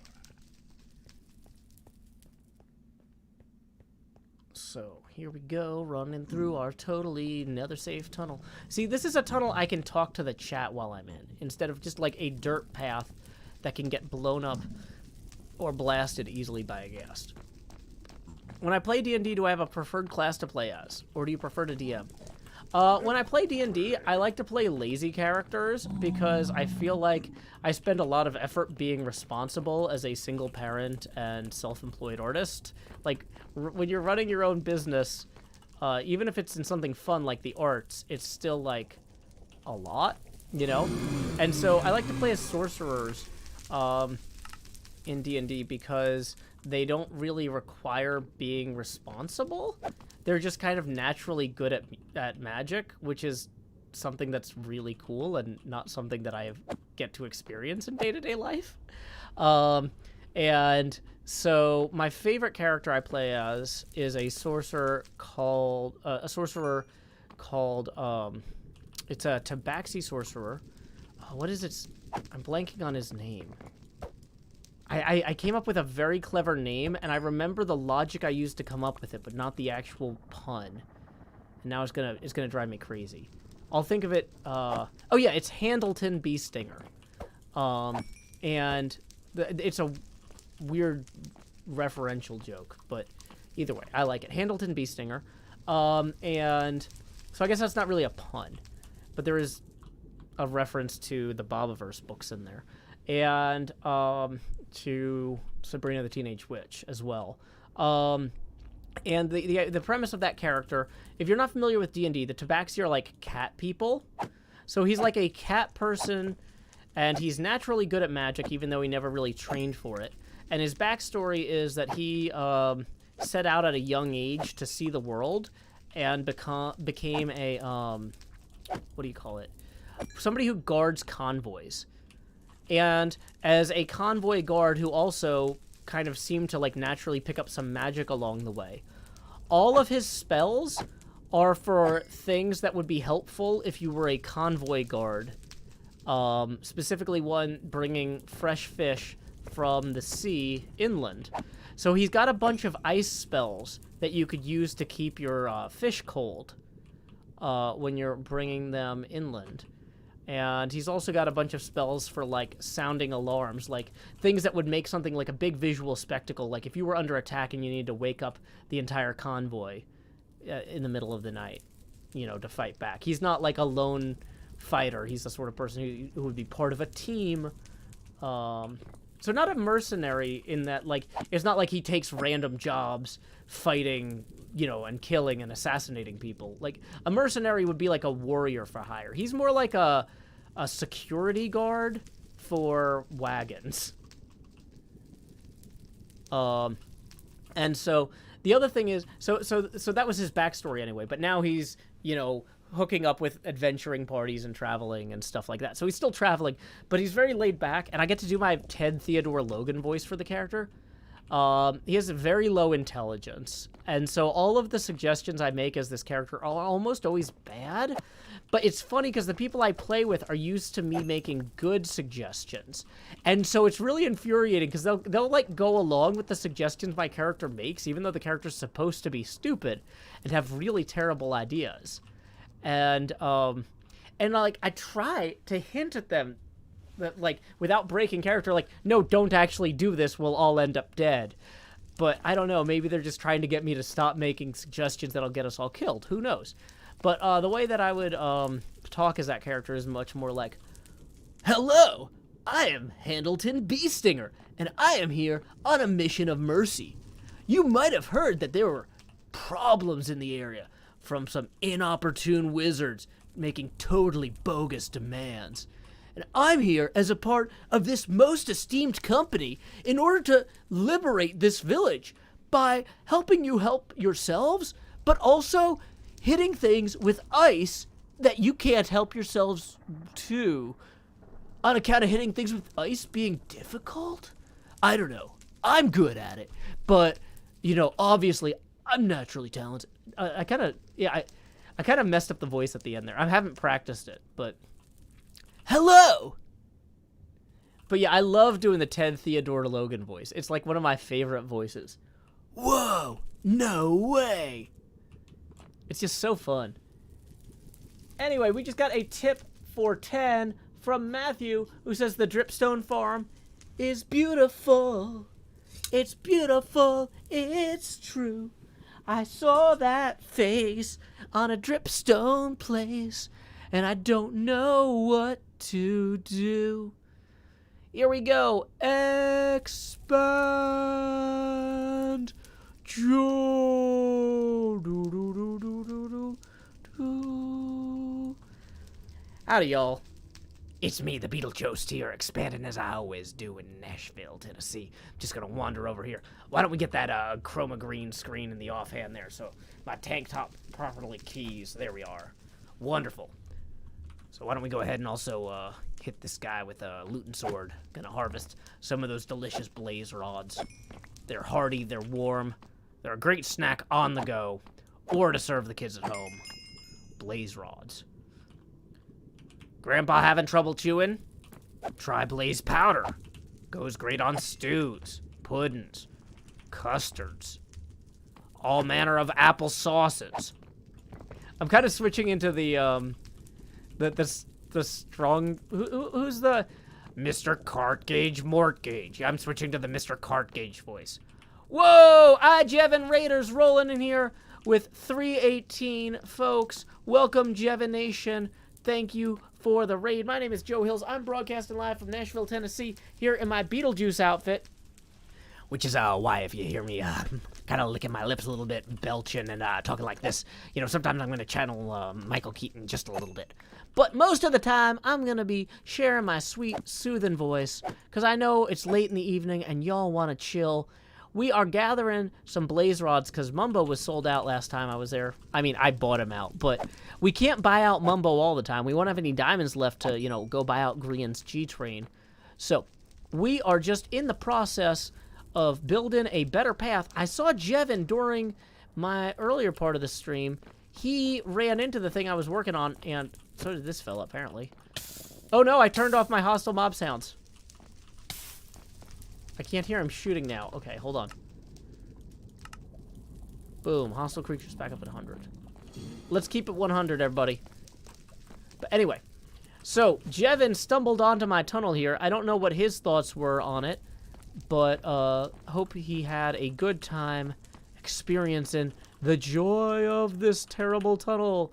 So, here we go, running through our totally nether safe tunnel. See, this is a tunnel I can talk to the chat while I'm in, instead of just like a dirt path that can get blown up or blasted easily by a ghast. When I play D&D, do I have a preferred class to play as? Or do you prefer to DM? When I play D&D, I like to play lazy characters because I feel like I spend a lot of effort being responsible as a single parent and self-employed artist. Like, when you're running your own business, even if it's in something fun like the arts, it's still, like, a lot, you know? And so I like to play as sorcerers in D&D because they don't really require being responsible. They're just kind of naturally good at magic, which is something that's really cool and not something that I get to experience in day-to-day life. And so my favorite character I play as is a sorcerer called it's a Tabaxi sorcerer. What is it? I'm blanking on his name. I came up with a very clever name, and I remember the logic I used to come up with it, but not the actual pun. And now it's gonna drive me crazy. I'll think of it. Oh yeah, it's Handleton Beestinger. And it's a weird referential joke, but either way, I like it. Handleton Beestinger. And so I guess that's not really a pun, but there is a reference to the Bobiverse books in there, and to Sabrina the Teenage Witch as well. And the premise of that character, if you're not familiar with D&D, the Tabaxi are like cat people. So he's like a cat person, and he's naturally good at magic, even though he never really trained for it. And his backstory is that he set out at a young age to see the world, and became a what do you call it? Somebody who guards convoys. And as a convoy guard who also kind of seemed to like naturally pick up some magic along the way, all of his spells are for things that would be helpful if you were a convoy guard. Specifically one bringing fresh fish from the sea inland. So he's got a bunch of ice spells that you could use to keep your fish cold when you're bringing them inland. And he's also got a bunch of spells for, like, sounding alarms, like things that would make something like a big visual spectacle, like if you were under attack and you needed to wake up the entire convoy in the middle of the night, you know, to fight back. He's not like a lone fighter. He's the sort of person who would be part of a team. So not a mercenary in that, like, it's not like he takes random jobs fighting, you know, and killing and assassinating people. Like, a mercenary would be like a warrior for hire. He's more like a security guard for wagons. And so the other thing is, so that was his backstory anyway, but now he's, you know, hooking up with adventuring parties and traveling and stuff like that. So he's still traveling, but he's very laid back, and I get to do my Ted Theodore Logan voice for the character. He has a very low intelligence, and so all of the suggestions I make as this character are almost always bad, but it's funny because the people I play with are used to me making good suggestions, and so it's really infuriating because they'll like go along with the suggestions my character makes, even though the character's supposed to be stupid and have really terrible ideas. And like, I try to hint at them that, like, without breaking character, like, no, don't actually do this, we'll all end up dead. But I don't know, maybe they're just trying to get me to stop making suggestions that'll get us all killed. Who knows? But the way that I would talk as that character is much more like, hello, I am Handleton Beestinger, and I am here on a mission of mercy. You might have heard that there were problems in the area from some inopportune wizards making totally bogus demands. And I'm here as a part of this most esteemed company in order to liberate this village by helping you help yourselves, but also hitting things with ice that you can't help yourselves to. On account of hitting things with ice being difficult? I don't know. I'm good at it. But, you know, obviously, I'm naturally talented. I kind of messed up the voice at the end there. I haven't practiced it, but... Hello! But yeah, I love doing the Ted Theodore Logan voice. It's like one of my favorite voices. Whoa! No way! It's just so fun. Anyway, we just got a tip for 10 from Matthew, who says the Dripstone Farm is beautiful. It's beautiful. It's true. I saw that face on a dripstone place, and I don't know what to do. Here we go. Expand. Joe. Howdy, y'all. It's me, the Beetlejuice here, expanding as I always do in Nashville, Tennessee. Just gonna wander over here. Why don't we get that chroma green screen in the offhand there so my tank top properly keys. There we are. Wonderful. So why don't we go ahead and also hit this guy with a looting sword. Gonna harvest some of those delicious blaze rods. They're hearty, they're warm, they're a great snack on the go, or to serve the kids at home. Blaze rods. Grandpa having trouble chewing? Try blaze powder. Goes great on stews, puddings, custards, all manner of apple sauces. I'm kind of switching into the strong. Who's the Mr. Cartgage Mortgage? I'm switching to the Mr. Cartgage voice. Whoa! Jevin Raiders rolling in here with 318 folks. Welcome, Jevin Nation. Thank you for the raid. My name is Joe Hills. I'm broadcasting live from Nashville, Tennessee, here in my Beetlejuice outfit, which is why if you hear me kind of licking my lips a little bit, belching and talking like this, you know, sometimes I'm going to channel Michael Keaton just a little bit. But most of the time, I'm going to be sharing my sweet, soothing voice, because I know it's late in the evening and y'all want to chill. We are gathering some blaze rods because Mumbo was sold out last time I was there. I mean, I bought him out, but we can't buy out Mumbo all the time. We won't have any diamonds left to, you know, go buy out Grian's G-Train. So we are just in the process of building a better path. I saw Jevin during my earlier part of the stream. He ran into the thing I was working on, and so did this fella, apparently. Oh no, I turned off my hostile mob sounds. I can't hear him shooting now. Okay, hold on. Boom. Hostile creatures back up at 100. Let's keep it 100, everybody. But anyway. So, Jevin stumbled onto my tunnel here. I don't know what his thoughts were on it. But, hope he had a good time experiencing the joy of this terrible tunnel.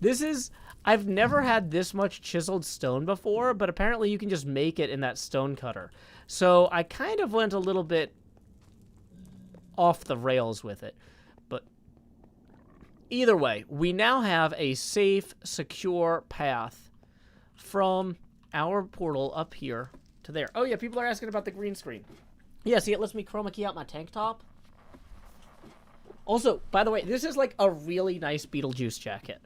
This is... I've never had this much chiseled stone before, but apparently you can just make it in that stone cutter. So I kind of went a little bit off the rails with it. But either way, we now have a safe, secure path from our portal up here to there. Oh yeah, people are asking about the green screen. Yeah, see, it lets me chroma key out my tank top. Also, by the way, this is like a really nice Beetlejuice jacket.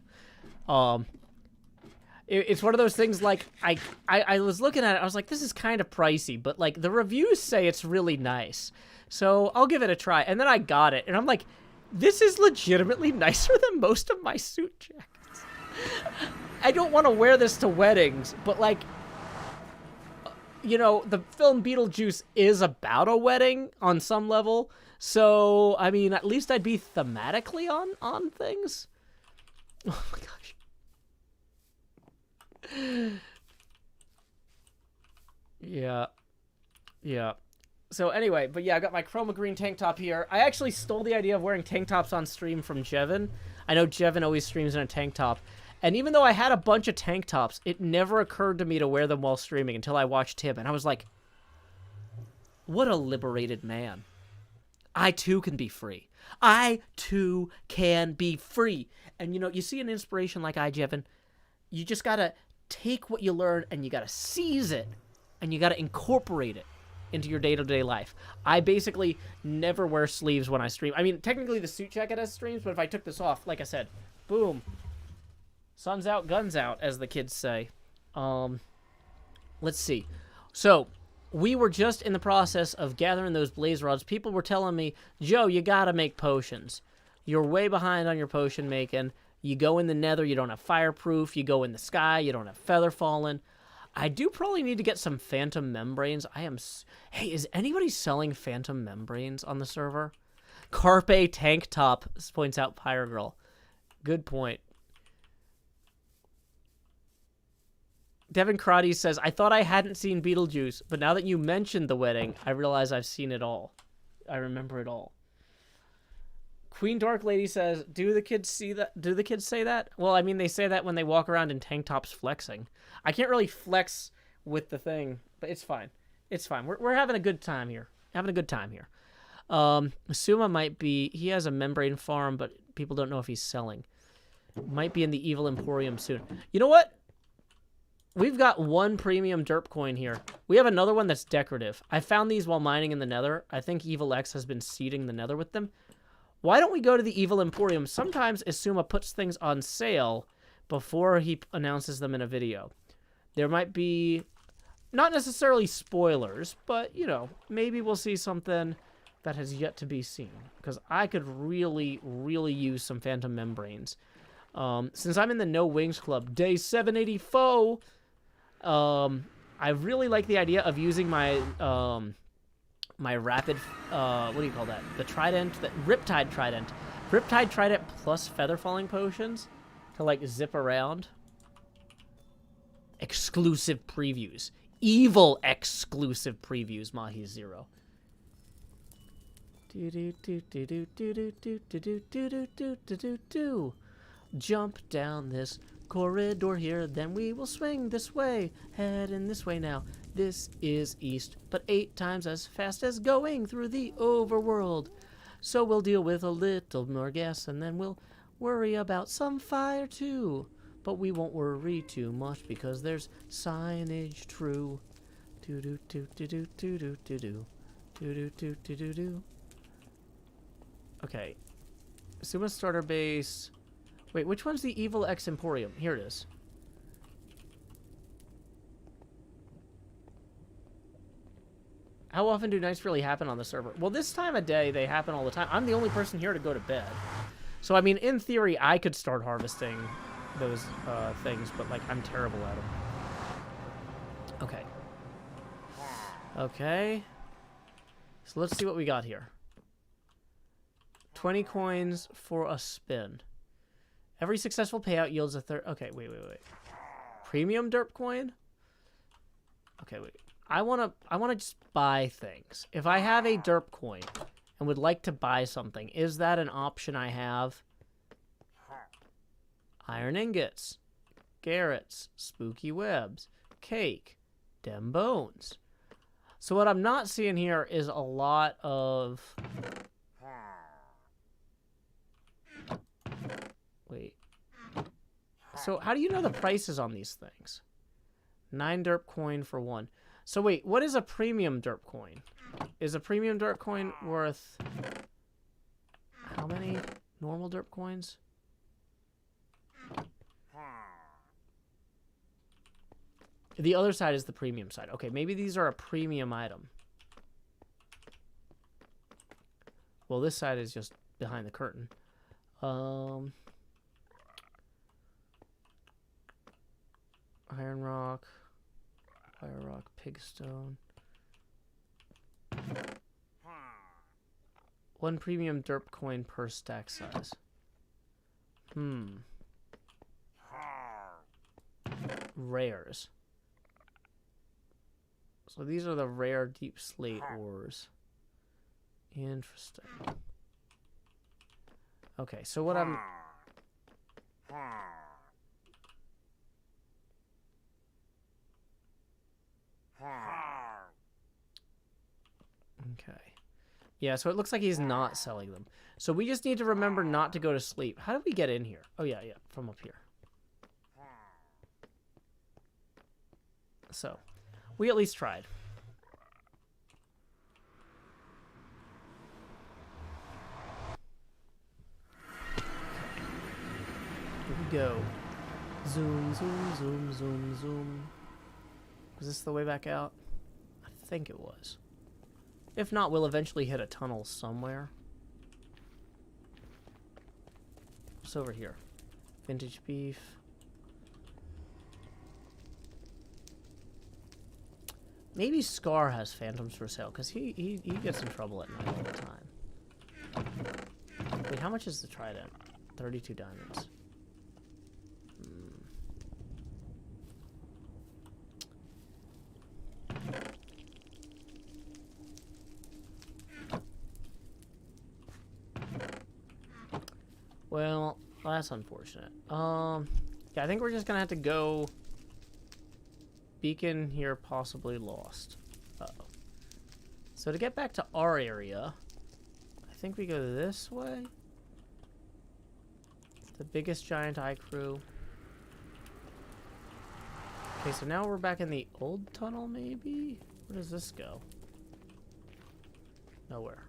It's one of those things, like, I was looking at it, I was like, this is kind of pricey, but, like, the reviews say it's really nice. So, I'll give it a try. And then I got it, and I'm like, this is legitimately nicer than most of my suit jackets. I don't want to wear this to weddings, but, like, you know, the film Beetlejuice is about a wedding on some level. So, I mean, at least I'd be thematically on things. Oh, my gosh. Yeah. Yeah. So anyway, but yeah, I got my chroma green tank top here. I actually stole the idea of wearing tank tops on stream from Jevin. I know Jevin always streams in a tank top. And even though I had a bunch of tank tops, it never occurred to me to wear them while streaming until I watched him. And I was like, what a liberated man. I too can be free. I too can be free. And you know, you see an inspiration like Jevin, you just gotta take what you learn and you gotta seize it and you gotta incorporate it into your day-to-day life. I basically never wear sleeves when I stream. I mean, technically the suit jacket has streams, but if I took this off, like I said, boom. Sun's out, guns out, as the kids say. Let's see. So, we were just in the process of gathering those blaze rods. People were telling me, Joe, you gotta make potions. You're way behind on your potion making. You go in the nether, you don't have fireproof. You go in the sky, you don't have feather falling. I do probably need to get some phantom membranes. Hey, is anybody selling phantom membranes on the server? Carpe tank top, points out Pyre Girl. Good point. Devin Crotty says, I thought I hadn't seen Beetlejuice, but now that you mentioned the wedding, I realize I've seen it all. I remember it all. Queen Dark Lady says, do the kids see that? Do the kids say that? Well, I mean, they say that when they walk around in tank tops flexing. I can't really flex with the thing, but it's fine. It's fine. We're having a good time here. Suma might be, he has a membrane farm, but people don't know if he's selling. Might be in the Evil Emporium soon. You know what? We've got one premium derp coin here. We have another one that's decorative. I found these while mining in the nether. I think Evil X has been seeding the nether with them. Why don't we go to the Evil Emporium? Sometimes Isuma puts things on sale before he announces them in a video. There might be, not necessarily spoilers, but, you know, maybe we'll see something that has yet to be seen. Because I could really, really use some phantom membranes. Since I'm in the No Wings Club, day 784, I really like the idea of using my, my rapid, what do you call that? The trident, the Riptide Trident. Riptide Trident plus feather falling potions to, like, zip around. Exclusive previews. Evil exclusive previews, Mahi Zero. Jump down this corridor here, then we will swing this way. Heading this way now. This is east, but 8 times as fast as going through the overworld. So we'll deal with a little more gas, and then we'll worry about some fire too. But we won't worry too much because there's signage true. Do do do do do do do do do do do do do do. Okay, Suma starter base. Wait, which one's the Evil X Emporium? Here it is. How often do nights really happen on the server? Well, this time of day, they happen all the time. I'm the only person here to go to bed. So, I mean, in theory, I could start harvesting those things, but, like, I'm terrible at them. Okay. Okay. So, let's see what we got here. 20 coins for a spin. Every successful payout yields a third... Okay, wait. Premium derp coin? Okay, wait. I wanna just buy things. If I have a derp coin and would like to buy something, is that an option I have? Iron ingots, garrets, spooky webs, cake, dem bones. So what I'm not seeing here is a lot of... Wait. So how do you know the prices on these things? 9 derp coin for 1. So wait, what is a premium derp coin? Is a premium derp coin worth how many normal derp coins? The other side is the premium side. Okay, maybe these are a premium item. Well, this side is just behind the curtain. Iron rock. Fire rock, pigstone. 1 premium derp coin per stack size. Rares. So these are the rare deep slate ores. Interesting. Okay, so what I'm... Okay. Yeah, so it looks like he's not selling them. So we just need to remember not to go to sleep. How do we get in here? Oh, yeah, from up here. So, we at least tried. Here we go. Zoom, zoom, zoom, zoom, zoom. Was this the way back out? I think it was. If not, we'll eventually hit a tunnel somewhere. What's over here? Vintage beef. Maybe Scar has phantoms for sale, because he gets in trouble at night all the time. Wait, how much is the trident? 32 diamonds. Well, that's unfortunate. Yeah, I think we're just gonna have to go... Beacon here, possibly lost. Uh-oh. So to get back to our area, I think we go this way. The biggest giant eye crew. Okay, so now we're back in the old tunnel, maybe? Where does this go? Nowhere.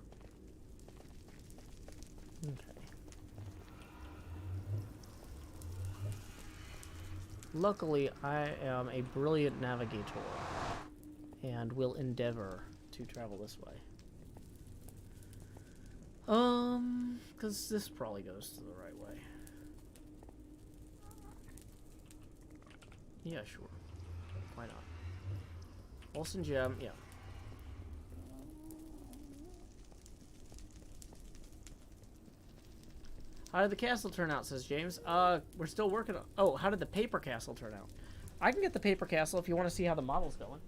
Okay. Luckily, I am a brilliant navigator and will endeavor to travel this way. Because this probably goes to the right way. Yeah, sure. Why not? Olsen gem, yeah. How did the castle turn out, says James. We're still working on... Oh, how did the paper castle turn out? I can get the paper castle if you want to see how the model's going.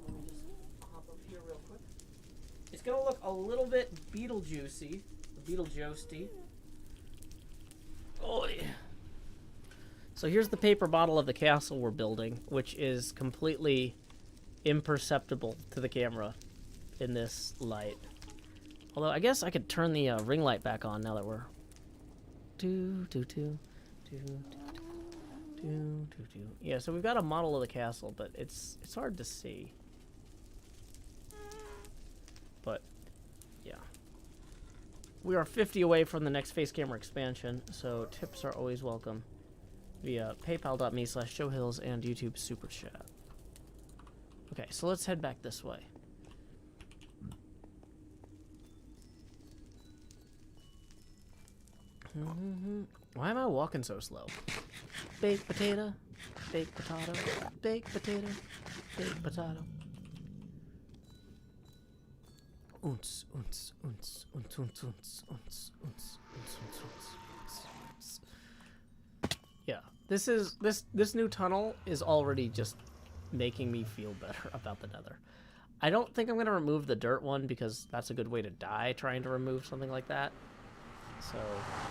Let me just hop up here real quick. It's going to look a little bit Beetlejuicy. Beetlejoesty. Oh, yeah. So here's the paper model of the castle we're building, which is completely imperceptible to the camera in this light. Although, I guess I could turn the ring light back on now that we're... Yeah, so we've got a model of the castle, but it's hard to see. But, yeah. We are 50 away from the next face camera expansion, so tips are always welcome via paypal.me/showhills and YouTube Super Chat. Okay, so let's head back this way. Why am I walking so slow? Baked potato, baked potato, baked potato, baked potato. Unts, unts, unts, unts, unts, unts, unts, unts, unts. Yeah, this new tunnel is already just making me feel better about the Nether. I don't think I'm gonna remove the dirt one because that's a good way to die trying to remove something like that. So,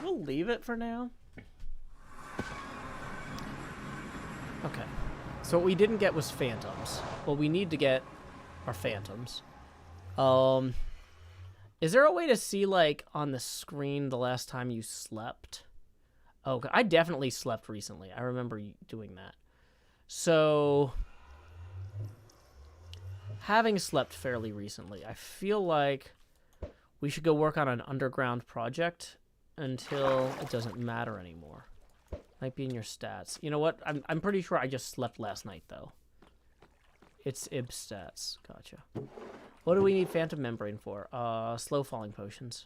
we'll leave it for now. Okay. So what we didn't get was phantoms. What we need to get are phantoms. Is there a way to see, like, on the screen the last time you slept? Oh, I definitely slept recently. I remember doing that. So, having slept fairly recently, I feel like we should go work on an underground project until it doesn't matter anymore. Might be in your stats. You know what? I'm pretty sure I just slept last night, though. It's IB stats. Gotcha. What do we need phantom membrane for? Slow falling potions.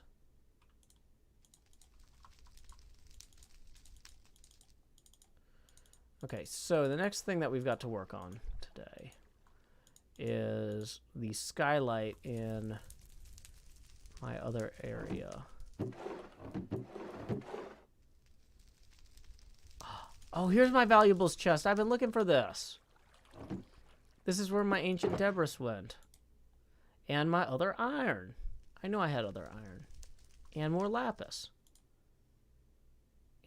Okay, so the next thing that we've got to work on today is the skylight in my other area. Oh, here's my valuables chest. I've been looking for this. This is where my ancient debris went. And my other iron. I know I had other iron. And more lapis.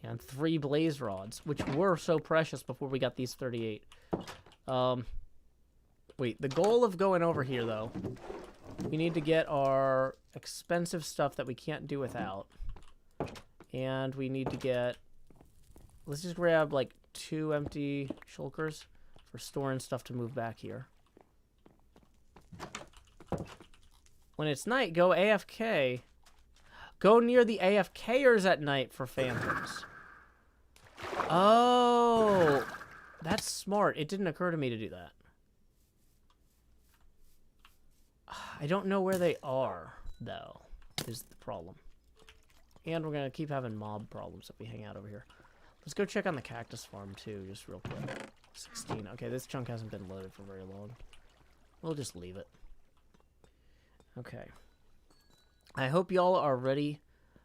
And 3 blaze rods, which were so precious before we got these 38. Wait, the goal of going over here, though, we need to get our expensive stuff that we can't do without. And we need to get... Let's just grab, like, 2 empty shulkers for storing stuff to move back here. When it's night, go AFK. Go near the AFKers at night for phantoms. Oh, that's smart. It didn't occur to me to do that. I don't know where they are, though, is the problem. And we're going to keep having mob problems if we hang out over here. Let's go check on the cactus farm, too, just real quick. 16. Okay, this chunk hasn't been loaded for very long. We'll just leave it. Okay. I hope y'all are ready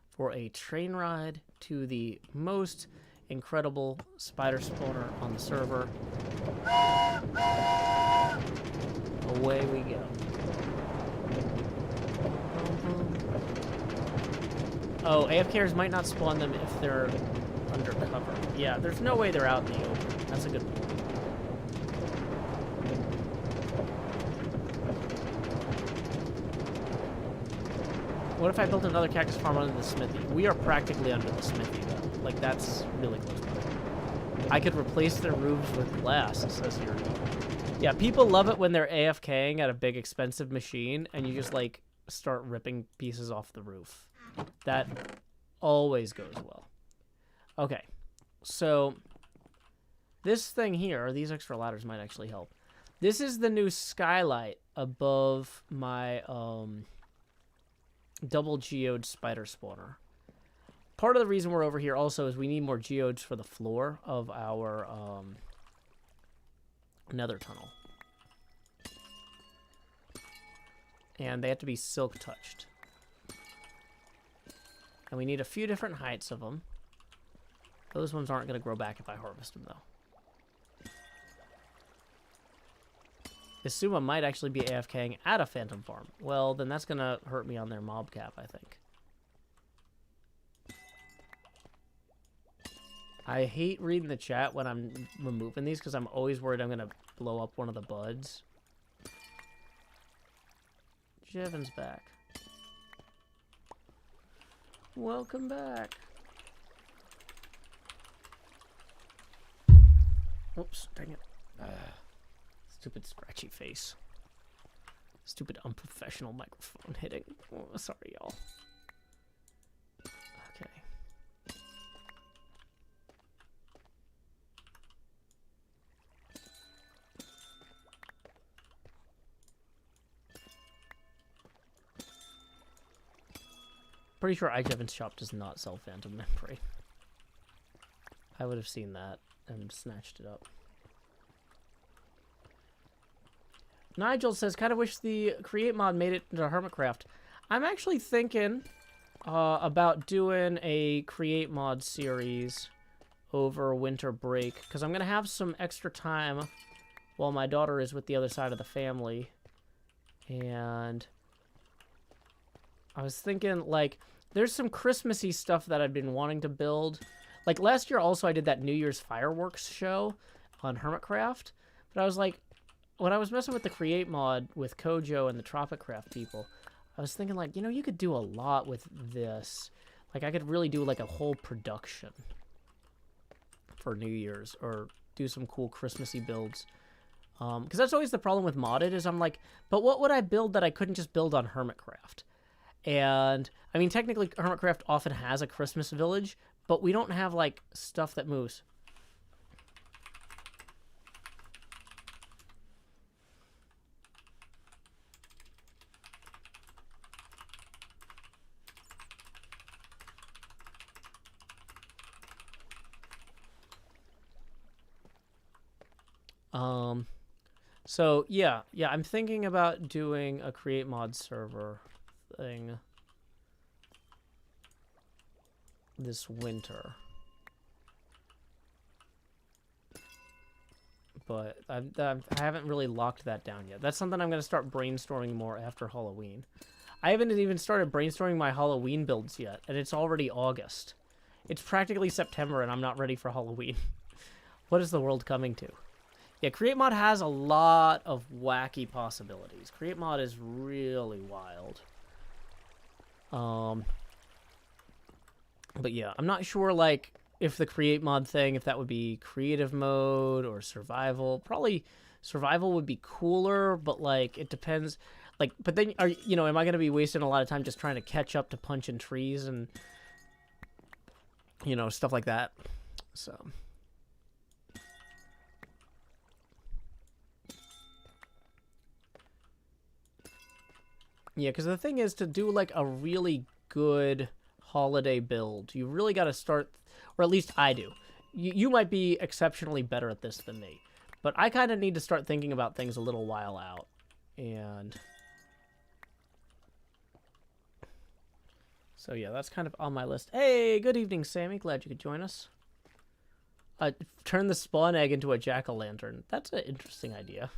for a train ride to the most incredible spider spawner on the server. Away we go. Oh, AFKers might not spawn them if they're undercover. Yeah, there's no way they're out in the open. That's a good point. What if I built another cactus farm under the smithy? We are practically under the smithy, though. Like, that's really close by. I could replace their roofs with glass, says here. Yeah, people love it when they're AFKing at a big, expensive machine, and you just, like, start ripping pieces off the roof. That always goes well. Okay, so this thing here, these extra ladders might actually help. This is the new skylight above my double geode spider spawner. Part of the reason we're over here also is we need more geodes for the floor of our nether tunnel. And they have to be silk touched. And we need a few different heights of them. Those ones aren't going to grow back if I harvest them, though. Isuma might actually be AFKing at a phantom farm. Well, then that's going to hurt me on their mob cap, I think. I hate reading the chat when I'm removing these because I'm always worried I'm going to blow up one of the buds. Jevin's back. Welcome back. Oops, dang it. Stupid scratchy face. Stupid unprofessional microphone hitting. Oh, sorry, y'all. Okay. Pretty sure iJevin's shop does not sell phantom membrane. I would have seen that and snatched it up. Nigel says, kind of wish the create mod made it into HermitCraft. I'm actually thinking about doing a create mod series over winter break because I'm going to have some extra time while my daughter is with the other side of the family. And I was thinking, like, there's some Christmassy stuff that I've been wanting to build. Like, last year also I did that New Year's fireworks show on HermitCraft. But I was like, when I was messing with the Create mod with Kojo and the TropicCraft people, I was thinking, like, you know, you could do a lot with this. Like, I could really do, like, a whole production for New Year's or do some cool Christmassy builds. Because that's always the problem with modded is I'm like, but what would I build that I couldn't just build on HermitCraft? And, I mean, technically, HermitCraft often has a Christmas village, but we don't have, like, stuff that moves. So, yeah, I'm thinking about doing a create mod server thing this winter. but I haven't really locked that down yet. That's something I'm going to start brainstorming more after Halloween. I haven't even started brainstorming my Halloween builds yet, and it's already August. It's practically September, and I'm not ready for Halloween. What is the world coming to? Yeah, Create Mod has a lot of wacky possibilities. Create Mod is really wild. But yeah, I'm not sure, like, if the Create Mod thing, if that would be creative mode or survival. Probably survival would be cooler, but, like, it depends. Like, but then, you know, am I going to be wasting a lot of time just trying to catch up to punching trees and, you know, stuff like that? So... yeah, because the thing is, to do, like, a really good holiday build, you really got to start, or at least I do. You might be exceptionally better at this than me, but I kind of need to start thinking about things a little while out. And so, yeah, that's kind of on my list. Hey, good evening, Sammy. Glad you could join us. Turn the spawn egg into a jack-o'-lantern. That's an interesting idea.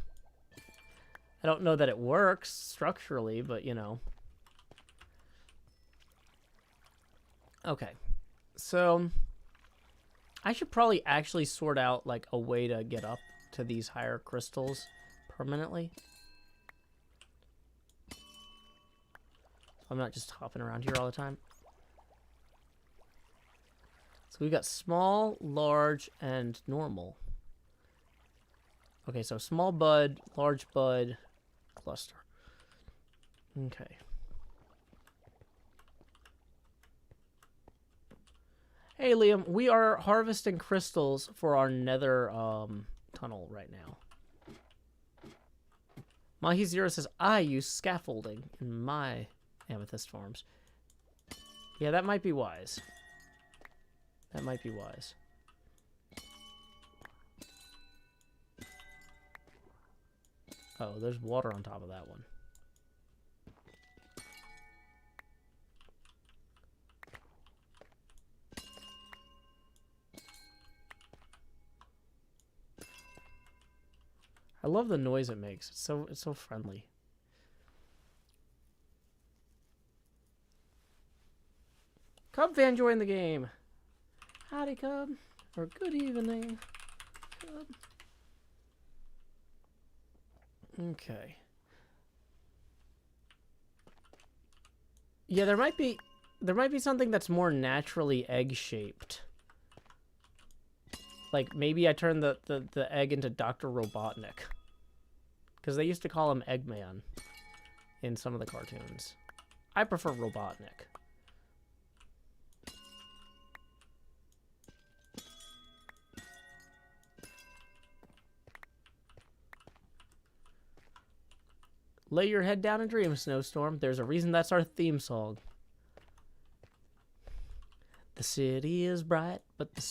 I don't know that it works structurally, but, you know. Okay. So, I should probably actually sort out, like, a way to get up to these higher crystals permanently. So I'm not just hopping around here all the time. So we've got small, large, and normal. Okay, so small bud, large bud, cluster. Okay. Hey, Liam, we are harvesting crystals for our nether tunnel right now. Mahi0 says, I use scaffolding in my amethyst farms. Yeah, that might be wise. That might be wise. Oh, there's water on top of that one. I love the noise it makes. It's so friendly. Cub fan joined the game. Howdy, Cub. Or good evening, Cub. Okay. Yeah, there might be something that's more naturally egg-shaped. Like, maybe I turn the egg into Dr. Robotnik. Because they used to call him Eggman in some of the cartoons. I prefer Robotnik. Lay your head down and dream, Snowstorm. There's a reason that's our theme song. The city is bright, but the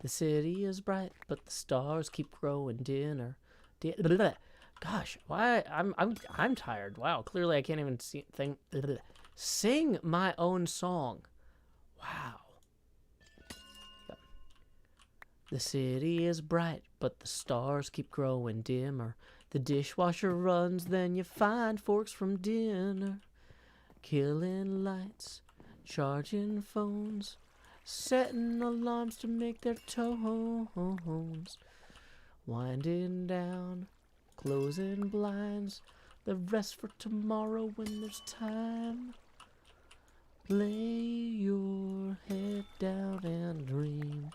city is bright, but the stars keep growing dimmer. Gosh, why I'm tired. Wow, clearly I can't even sing my own song. Wow. The city is bright, but the stars keep growing dimmer. The dishwasher runs, then you find forks from dinner. Killing lights, charging phones, setting alarms to make their tones. Winding down, closing blinds, the rest for tomorrow when there's time. Lay your head down and dream.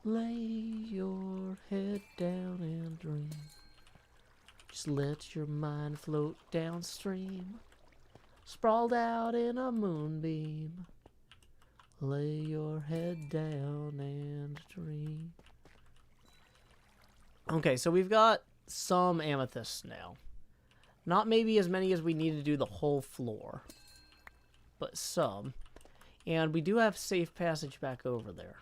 Lay your head down and dream. Just let your mind float downstream, sprawled out in a moonbeam. Lay your head down and dream. Okay, so we've got some amethysts now. Not maybe as many as we need to do the whole floor, but some. And we do have safe passage back over there.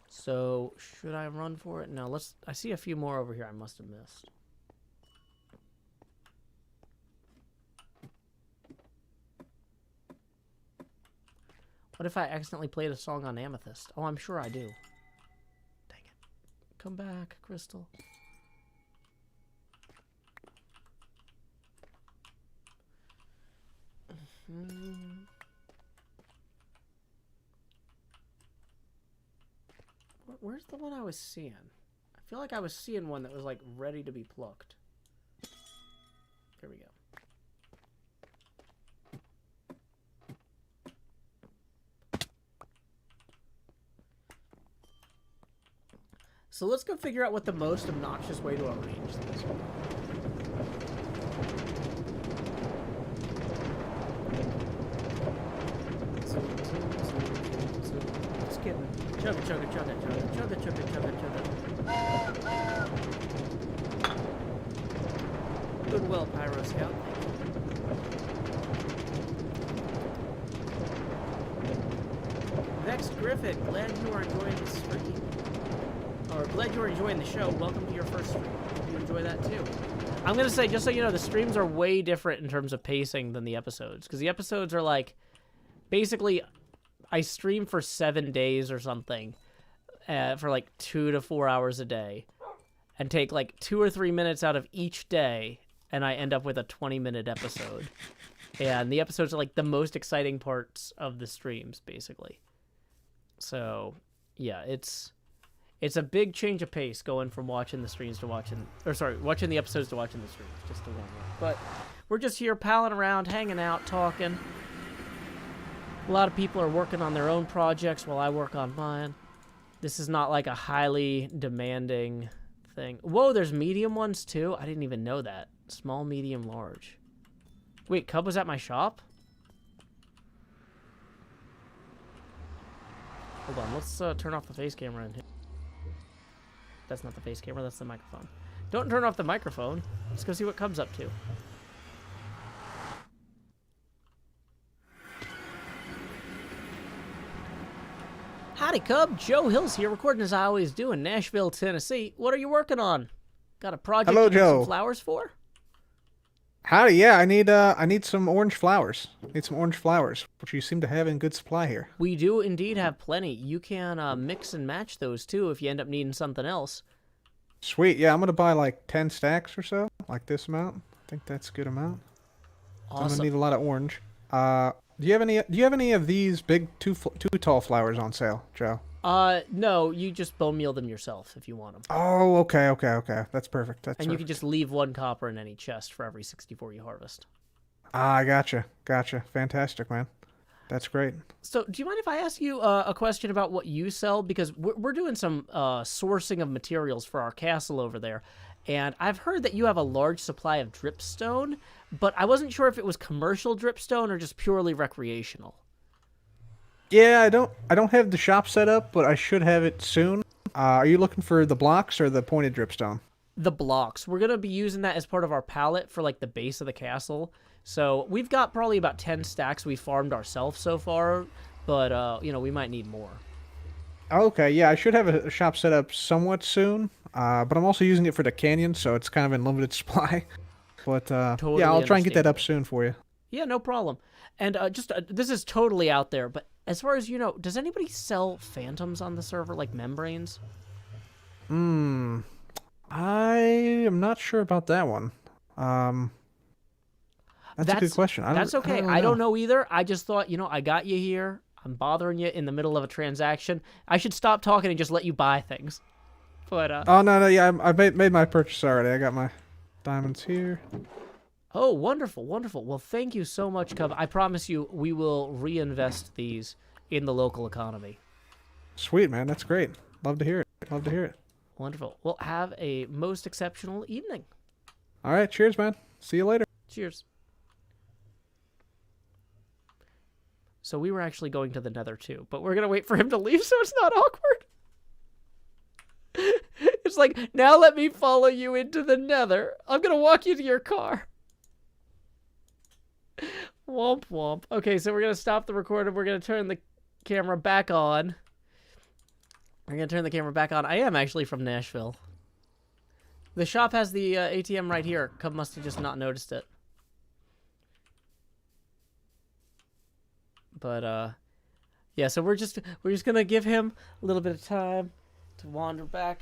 So, should I run for it? No, I see a few more over here I must have missed. What if I accidentally played a song on Amethyst? Oh, I'm sure I do. Dang it. Come back, Crystal. Where's the one I was seeing? I feel like I was seeing one that was like ready to be plucked. Here we go. So let's go figure out what the most obnoxious way to arrange these are. Let's get chugga chugga chugga chugga chugga chugga chugga chugga. Goodwill, Pyro Scout. Vex Griffin, glad you are enjoying the stream. Or glad you are enjoying the show. Welcome to your first stream. Hope you enjoy that too. I'm gonna say, just so you know, the streams are way different in terms of pacing than the episodes, because the episodes are like, basically, I stream for 7 days or something, for like 2 to 4 hours a day, and take like 2 or 3 minutes out of each day, and I end up with a 20-minute episode. And the episodes are like the most exciting parts of the streams, basically. So, yeah, it's a big change of pace going from watching the streams to watching the episodes to watching the streams, just to warn you. But we're just here palling around, hanging out, talking. A lot of people are working on their own projects while I work on mine. This is not like a highly demanding thing. Whoa, there's medium ones too? I didn't even know that. Small, medium, large. Wait, Cub was at my shop? Hold on, let's turn off the face camera in here. That's not the face camera, that's the microphone. Don't turn off the microphone. Let's go see what Cub's up to. Howdy, Cub. Joe Hill's here, recording as I always do in Nashville, Tennessee. What are you working on? Got a project Hello, to get Joe. some flowers for? Howdy, yeah, I need some orange flowers. Which you seem to have in good supply here. We do indeed have plenty. You can mix and match those too if you end up needing something else. Sweet, yeah, I'm gonna buy like 10 stacks or so, like this amount. I think that's a good amount. Awesome. I'm gonna need a lot of orange. Do you have any of these big too tall flowers on sale, Joe? No, you just bone meal them yourself if you want them. Oh, okay. That's perfect. And you can just leave 1 copper in any chest for every 64 you harvest. Ah, gotcha. Fantastic, man. That's great. So, do you mind if I ask you a question about what you sell? Because we're doing some sourcing of materials for our castle over there, and I've heard that you have a large supply of dripstone, but I wasn't sure if it was commercial dripstone or just purely recreational. Yeah, I don't have the shop set up, but I should have it soon. Are you looking for the blocks or the pointed dripstone? The blocks. We're going to be using that as part of our pallet for like the base of the castle. So we've got probably about 10 stacks we farmed ourselves so far, but we might need more. Okay, yeah, I should have a shop set up somewhat soon, but I'm also using it for the canyon, so it's kind of in limited supply. But Totally yeah, I'll try and get that up understandable. soon for you. Yeah, no problem. And this is totally out there, but as far as you know, does anybody sell phantoms on the server, like membranes? I am not sure about that one. That's a good question. That's okay. I I don't know either. I just thought, I got you here. I'm bothering you in the middle of a transaction. I should stop talking and just let you buy things. But Oh no, yeah, I made my purchase already. I got my diamonds here. Oh, wonderful, wonderful. Well, thank you so much, Cub. I promise you we will reinvest these in the local economy. Sweet, man. That's great. Love to hear it. Wonderful. Well, have a most exceptional evening. All right, cheers, man. See you later. Cheers. So we were actually going to the Nether too, but we're going to wait for him to leave so it's not awkward. It's like, now let me follow you into the Nether. I'm going to walk you to your car. Womp womp. Okay, so we're going to stop the recording. We're going to turn the camera back on. I am actually from Nashville. The shop has the ATM right here. Cub must have just not noticed it. But, Yeah, so we're just gonna give him a little bit of time to wander back,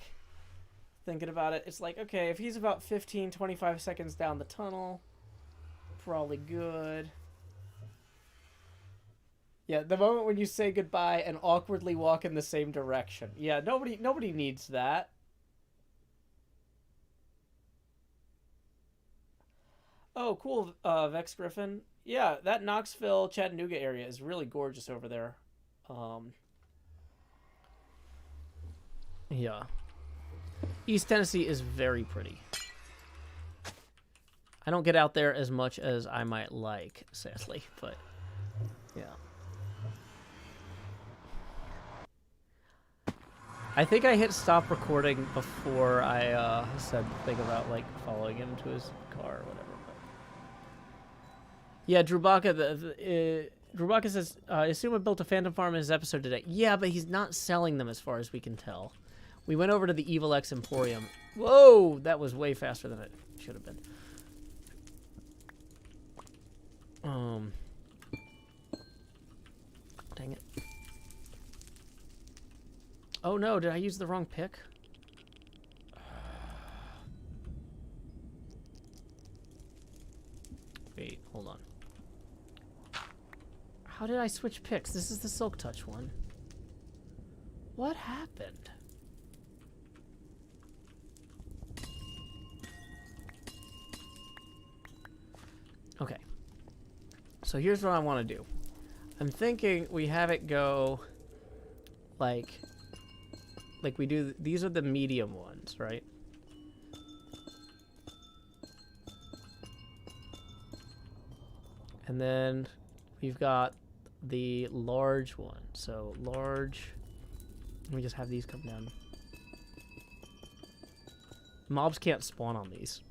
thinking about it. It's like, okay, if he's about 15, 25 seconds down the tunnel, probably good. Yeah, the moment when you say goodbye and awkwardly walk in the same direction. Yeah, nobody needs that. Oh, cool, Vex Griffin. Yeah, that Knoxville, Chattanooga area is really gorgeous over there. Yeah. East Tennessee is very pretty. I don't get out there as much as I might like, sadly, but yeah. I think I hit stop recording before I said the thing about like following him to his car or whatever. But... Yeah, Drubaka, Drubaka says, I assume I built a Phantom Farm in his episode today. Yeah, but he's not selling them as far as we can tell. We went over to the Evil X Emporium. Whoa, that was way faster than it should have been. Dang it. Oh no, did I use the wrong pick? Wait, hold on. How did I switch picks? This is the Silk Touch one. What happened? Okay. So here's what I want to do. I'm thinking we have it go like we do. These are the medium ones, right? And then we've got the large one. So large. We just have these come down. Mobs can't spawn on these.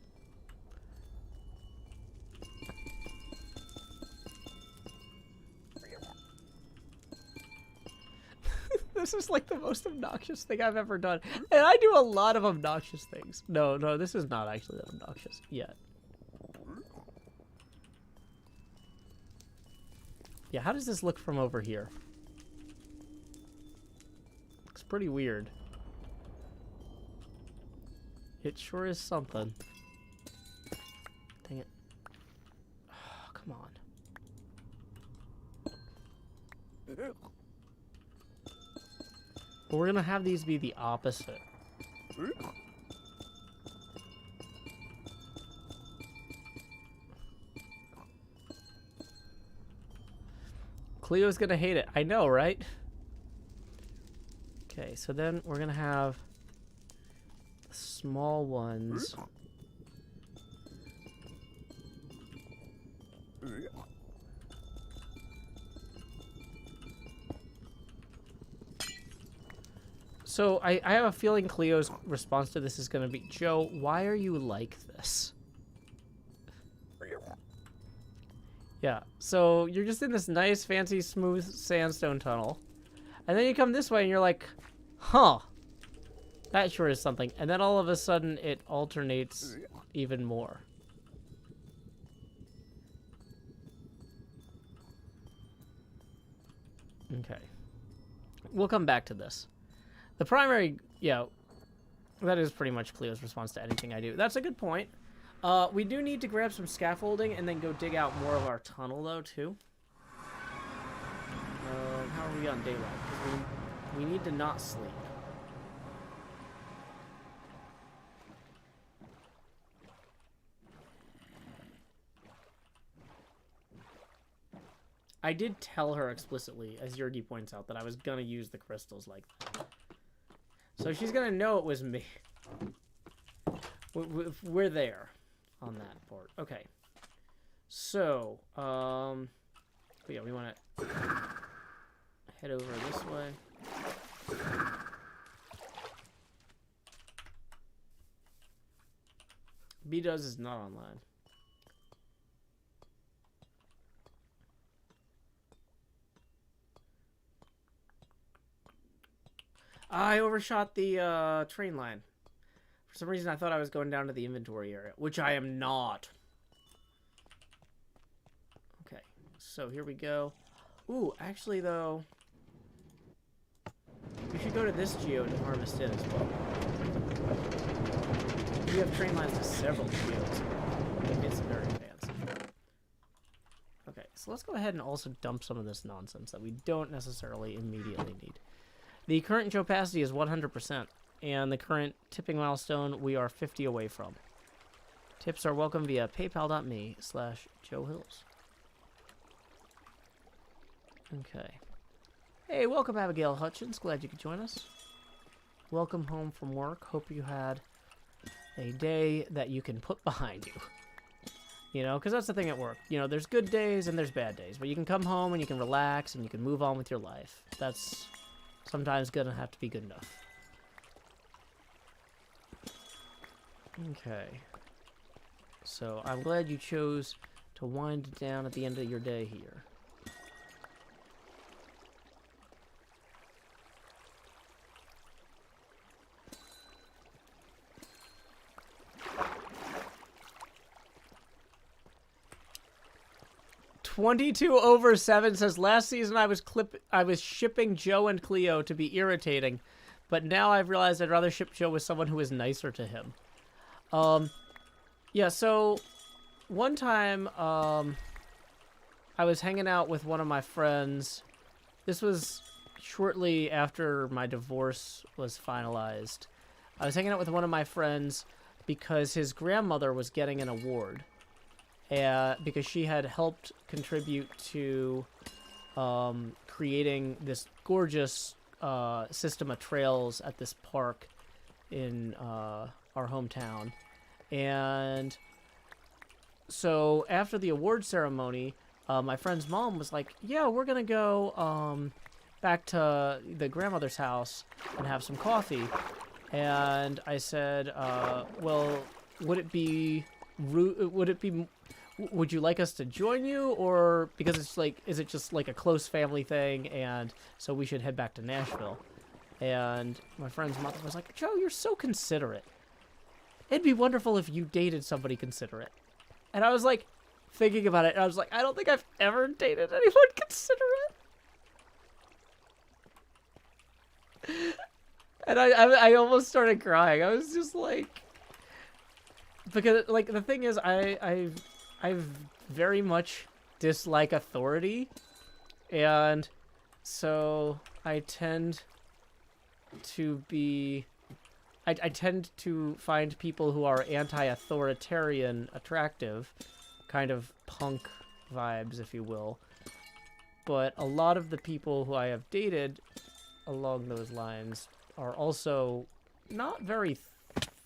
This is like the most obnoxious thing I've ever done. And I do a lot of obnoxious things. No, this is not actually that obnoxious yet. Yeah, how does this look from over here? Looks pretty weird. It sure is something. Dang it. Oh, come on. But we're gonna have these be the opposite. Cleo's gonna hate it. I know, right? Okay, so then we're gonna have the small ones. So I have a feeling Cleo's response to this is going to be, Joe, why are you like this? Yeah, so you're just in this nice, fancy, smooth sandstone tunnel. And then you come this way and you're like, huh, that sure is something. And then all of a sudden it alternates even more. Okay. We'll come back to this. The primary, yeah, that is pretty much Cleo's response to anything I do. That's a good point. We do need to grab some scaffolding and then go dig out more of our tunnel, though, too. How are we on daylight? Because we need to not sleep. I did tell her explicitly, as Yergi points out, that I was going to use the crystals like that. So she's going to know it was me. We're there on that part. Okay. So, yeah, we want to head over this way. B-Does is not online. I overshot the train line. For some reason, I thought I was going down to the inventory area, which I am not. Okay, so here we go. Ooh, actually, though, We should go to this geode and harvest it as well. We have train lines to several geodes. It's very fancy. Okay, so let's go ahead and also dump some of this nonsense that we don't necessarily immediately need. The current opacity is 100%, and the current tipping milestone we are 50 away from. Tips are welcome via paypal.me/JoeHills. Okay. Hey, welcome Abigail Hutchins. Glad you could join us. Welcome home from work. Hope you had a day that you can put behind you. You know, because that's the thing at work. You know, there's good days and there's bad days, but you can come home and you can relax and you can move on with your life. That's sometimes gonna have to be good enough. Okay. So, I'm glad you chose to wind down at the end of your day here. $22/7 says last season I was shipping Joe and Cleo to be irritating, but now I've realized I'd rather ship Joe with someone who is nicer to him. Yeah, so one time I was hanging out with one of my friends. This was shortly after my divorce was finalized. I was hanging out with one of my friends because his grandmother was getting an award. Because she had helped contribute to creating this gorgeous system of trails at this park in our hometown. And so after the award ceremony, my friend's mom was like, yeah, we're going to go back to the grandmother's house and have some coffee. And I said, well, would you like us to join you, or because it's like, is it just like a close family thing, and so we should head back to Nashville? And my friend's mother was like, Joe, you're so considerate. It'd be wonderful if you dated somebody considerate. And I was like, thinking about it, and I was like, I don't think I've ever dated anyone considerate. And I almost started crying. I was just like, because like the thing is, I very much dislike authority, and so I tend to be, I tend to find people who are anti-authoritarian attractive, kind of punk vibes, if you will. But a lot of the people who I have dated along those lines are also not very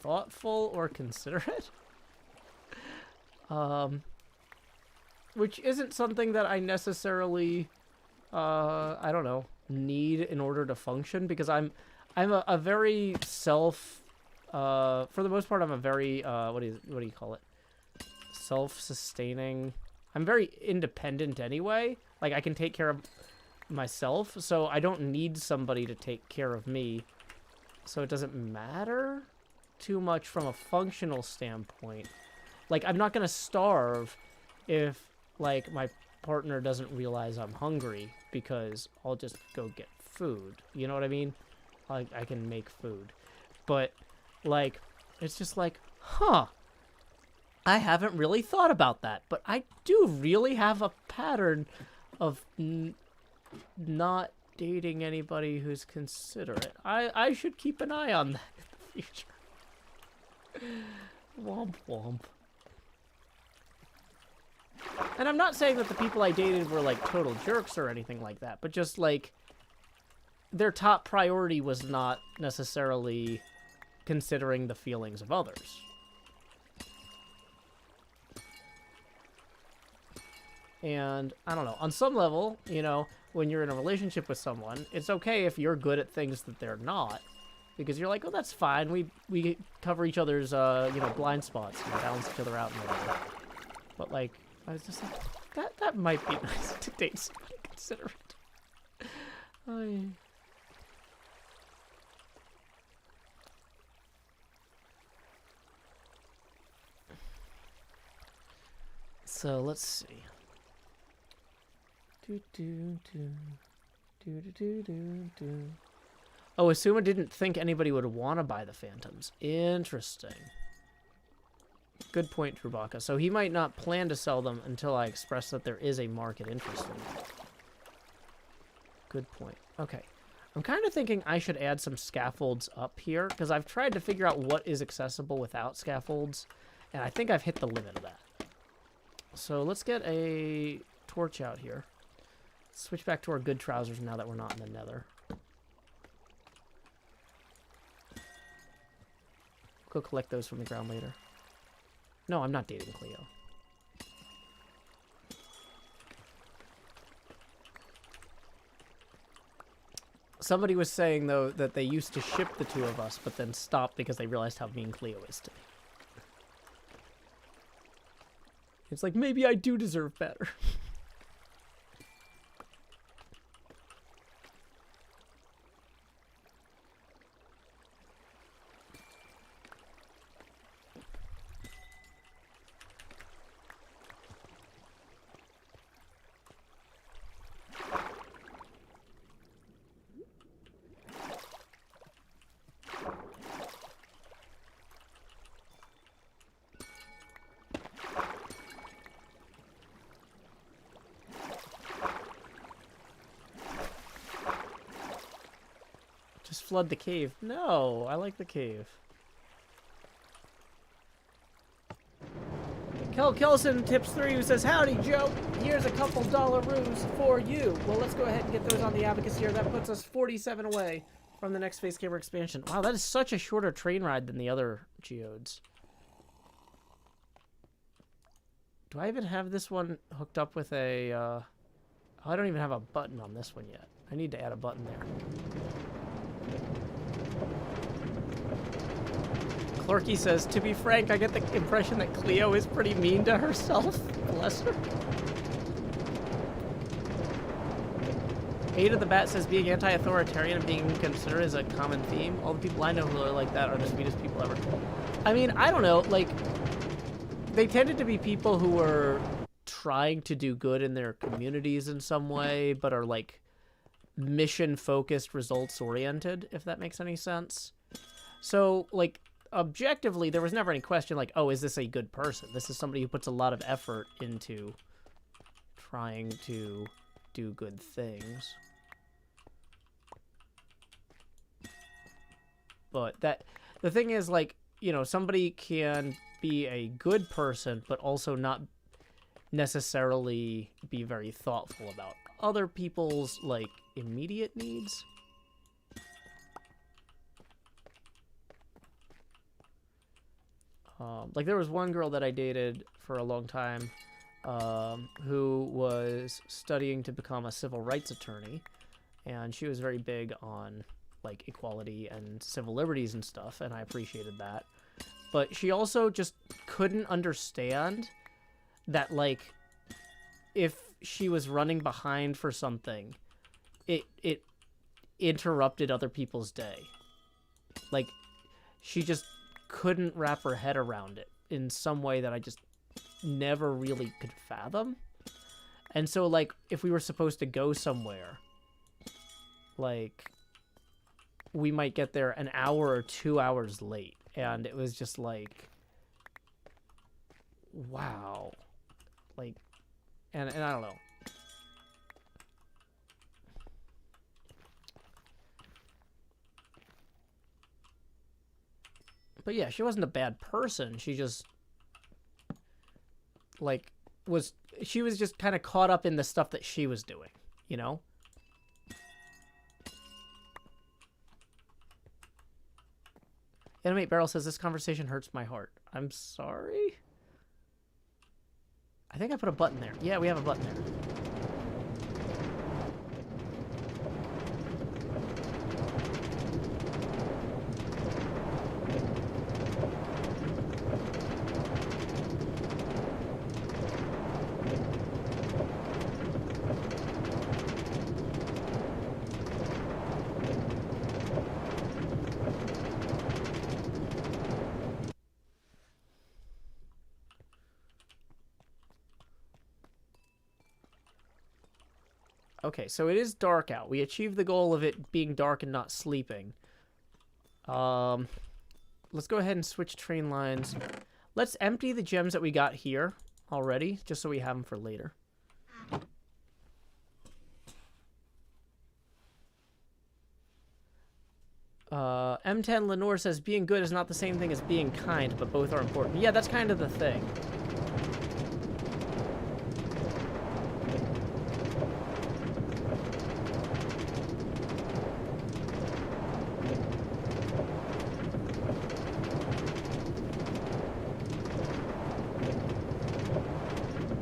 thoughtful or considerate. Which isn't something that I necessarily, I don't know, need in order to function, because I'm a very for the most part, I'm a very, what do you call it? Self-sustaining. I'm very independent anyway. Like, I can take care of myself, so I don't need somebody to take care of me. So it doesn't matter too much from a functional standpoint. Like, I'm not gonna starve if, like, my partner doesn't realize I'm hungry, because I'll just go get food. You know what I mean? Like, I can make food. But, like, it's just like, huh, I haven't really thought about that. But I do really have a pattern of not dating anybody who's considerate. I should keep an eye on that in the future. Womp womp. And I'm not saying that the people I dated were, like, total jerks or anything like that, but just, like, their top priority was not necessarily considering the feelings of others. And, I don't know, on some level, you know, when you're in a relationship with someone, it's okay if you're good at things that they're not. Because you're like, oh, that's fine. We cover each other's, you know, blind spots and balance each other out and whatever. But, like, I was just like, that might be nice to date somebody considerate. So, let's see. Oh, Asuma didn't think anybody would want to buy the Phantoms. Interesting. Good point, Trubaka. So he might not plan to sell them until I express that there is a market interest in them. Good point. Okay. I'm kind of thinking I should add some scaffolds up here, because I've tried to figure out what is accessible without scaffolds, and I think I've hit the limit of that. So let's get a torch out here. Switch back to our good trousers now that we're not in the Nether. Go collect those from the ground later. No, I'm not dating Cleo. Somebody was saying, though, that they used to ship the two of us, but then stopped because they realized how mean Cleo is to me. It's like, maybe I do deserve better. Just flood the cave. No, I like the cave. Kel Kelson tips 3 who says, howdy, Joe. Here's a couple $roos for you. Well, let's go ahead and get those on the advocacy here. That puts us 47 away from the next face camera expansion. Wow, that is such a shorter train ride than the other geodes. Do I even have this one hooked up with a... Oh, I don't even have a button on this one yet. I need to add a button there. Clerky says, to be frank, I get the impression that Cleo is pretty mean to herself. Bless her. Ada the Bat says, being anti-authoritarian and being considerate is a common theme. All the people I know who are like that are the sweetest people ever. I mean, I don't know, like, they tended to be people who were trying to do good in their communities in some way, but are, like, mission-focused, results-oriented, if that makes any sense. So, like, objectively, there was never any question like, oh, is this a good person? This is somebody who puts a lot of effort into trying to do good things. But the thing is, like, you know, somebody can be a good person, but also not necessarily be very thoughtful about other people's, like, immediate needs. Like, there was one girl that I dated for a long time who was studying to become a civil rights attorney, and she was very big on, like, equality and civil liberties and stuff, and I appreciated that. But she also just couldn't understand that, like, if she was running behind for something, it interrupted other people's day. Like, she just couldn't wrap her head around it in some way that I just never really could fathom. And so, like, if we were supposed to go somewhere, like, we might get there an hour or 2 hours late, and it was just like, wow. Like, and I don't know. But yeah, she wasn't a bad person. She just, like, she was just kind of caught up in the stuff that she was doing, you know? Animate Barrel says, this conversation hurts my heart. I'm sorry? I think I put a button there. Yeah, we have a button there. Okay, so it is dark out. We achieved the goal of it being dark and not sleeping. Let's go ahead and switch train lines. Let's empty the gems that we got here already, just so we have them for later. M10 Lenore says, being good is not the same thing as being kind, but both are important. Yeah, that's kind of the thing.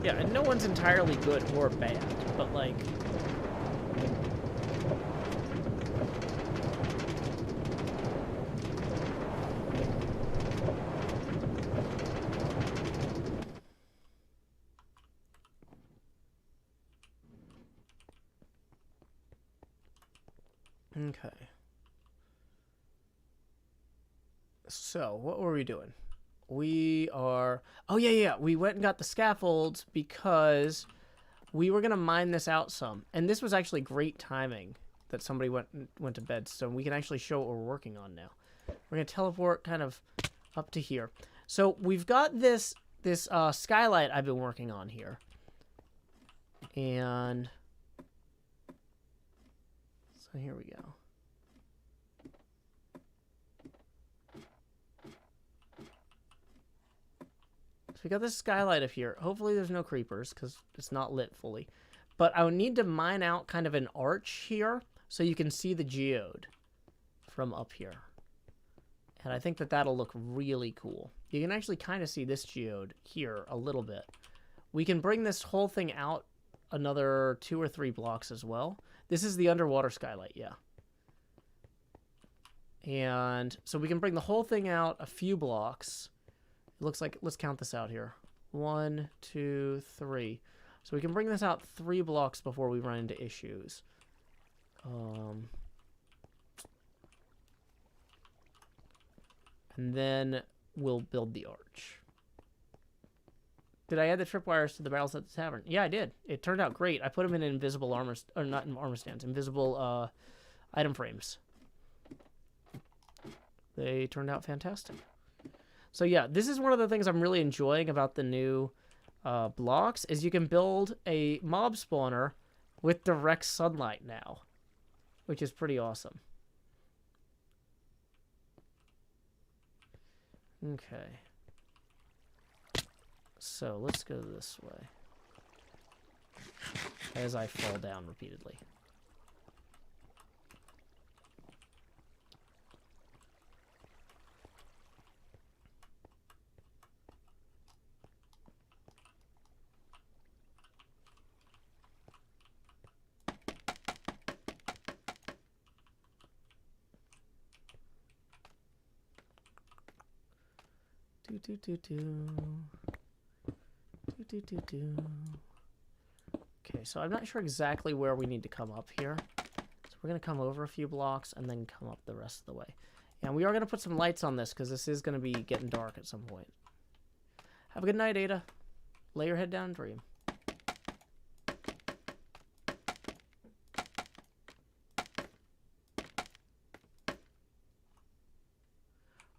Yeah, and no one's entirely good or bad, but like... Okay. So, what were we doing? We are... Oh, yeah. We went and got the scaffolds because we were going to mine this out some. And this was actually great timing that somebody went to bed. So we can actually show what we're working on now. We're going to teleport kind of up to here. So we've got this skylight I've been working on here. And... so here we go. So we got this skylight up here. Hopefully there's no creepers because it's not lit fully. But I would need to mine out kind of an arch here so you can see the geode from up here. And I think that that'll look really cool. You can actually kind of see this geode here a little bit. We can bring this whole thing out another 2 or 3 blocks as well. This is the underwater skylight, yeah. And so we can bring the whole thing out a few blocks. It looks like, let's count this out here. 1, 2, 3. So we can bring this out 3 blocks before we run into issues. And then we'll build the arch. Did I add the tripwires to the barrels at the tavern? Yeah, I did. It turned out great. I put them in invisible armor, or not in armor stands, invisible item frames. They turned out fantastic. So yeah, this is one of the things I'm really enjoying about the new blocks, is you can build a mob spawner with direct sunlight now, which is pretty awesome. Okay. So let's go this way as I fall down repeatedly. Okay, so I'm not sure exactly where we need to come up here. So we're going to come over a few blocks and then come up the rest of the way. And we are going to put some lights on this because this is going to be getting dark at some point. Have a good night, Ada. Lay your head down and dream.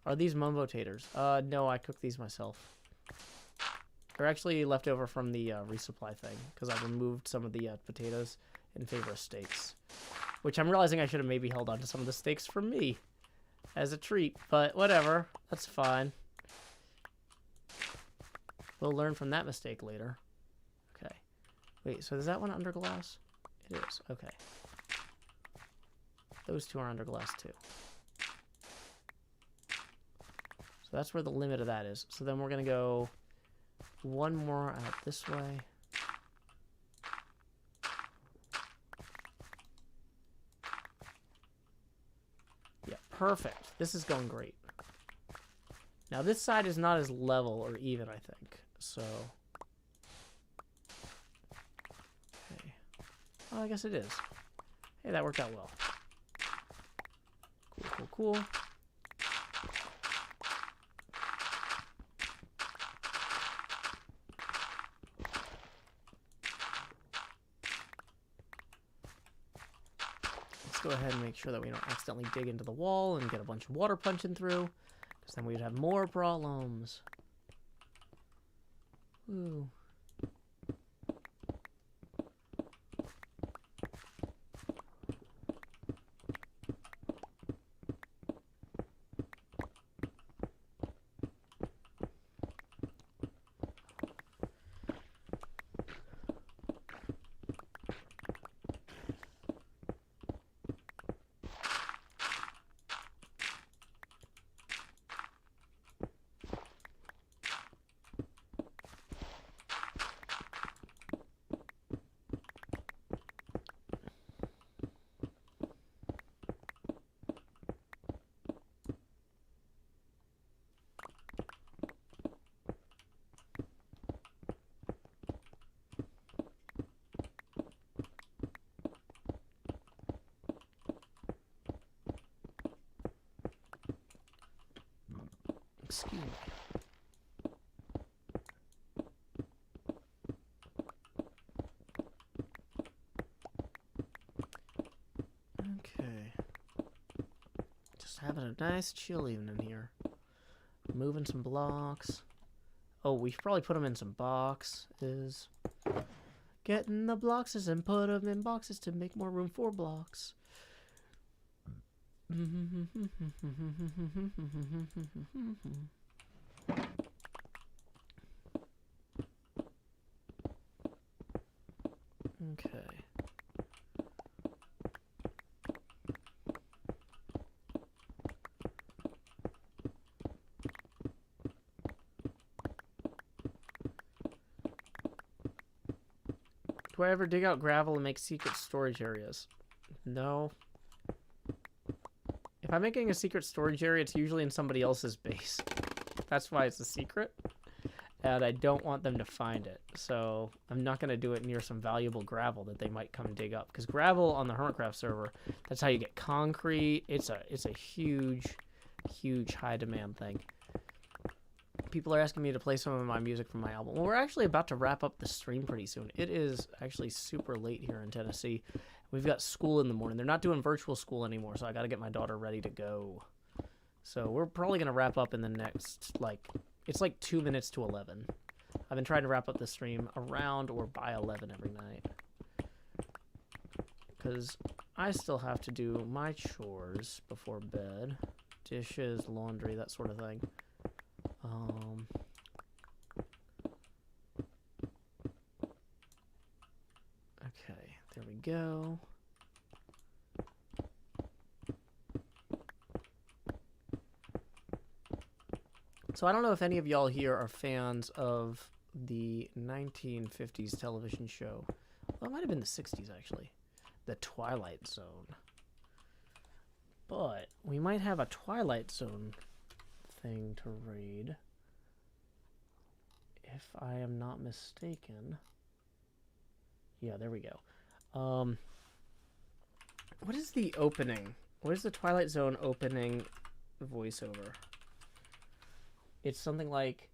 Are these mumbo taters? No, I cooked these myself. They're actually left over from the resupply thing, because I removed some of the potatoes in favor of steaks. Which I'm realizing I should have maybe held on to some of the steaks for me as a treat, but whatever. That's fine. We'll learn from that mistake later. Okay. Wait, so is that one under glass? It is. Okay. Those two are under glass too. So that's where the limit of that is. So then we're going to go one more out this way. Yeah, perfect. This is going great. Now this side is not as level or even, I think. So, okay. Oh, I guess it is. Hey, that worked out well. Cool, cool, cool. let's go ahead and make sure that we don't accidentally dig into the wall and get a bunch of water punching through, because then we'd have more problems. Ooh. Excuse me. Okay. Just having a nice chill evening here. Moving some blocks. Oh, we should probably put them in some boxes. Getting the boxes and put them in boxes to make more room for blocks. Okay. Do I ever dig out gravel and make secret storage areas? No. If I'm making a secret storage area, it's usually in somebody else's base. That's why it's a secret. And I don't want them to find it. So I'm not going to do it near some valuable gravel that they might come dig up. Because gravel on the HermitCraft server, that's how you get concrete. It's a huge, huge high demand thing. People are asking me to play some of my music from my album. Well, we're actually about to wrap up the stream pretty soon. It is actually super late here in Tennessee. We've got school in the morning. They're not doing virtual school anymore, so I got to get my daughter ready to go. So we're probably going to wrap up in the next, it's like 2 minutes to 11. I've been trying to wrap up the stream around or by 11 every night. Because I still have to do my chores before bed. Dishes, laundry, that sort of thing. Okay, there we go. So I don't know if any of y'all here are fans of the 1950s television show. Well, it might have been the 60s, actually. The Twilight Zone. But we might have a Twilight Zone thing to read, if I am not mistaken. Yeah, there we go. What is the opening? What is the Twilight Zone opening voiceover? It's something like,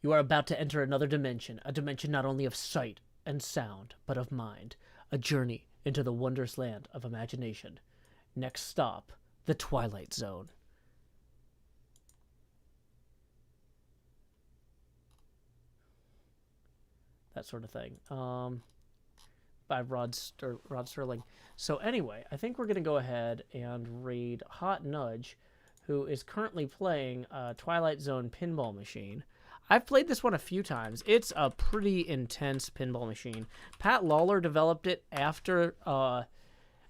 "You are about to enter another dimension, a dimension not only of sight and sound, but of mind, a journey into the wondrous land of imagination. Next stop, the Twilight Zone." That sort of thing. By Rod Sterling. So anyway, I think we're going to go ahead and raid Hot Nudge, who is currently playing Twilight Zone pinball machine. I've played this one a few times. It's a pretty intense pinball machine. Pat Lawler developed it after...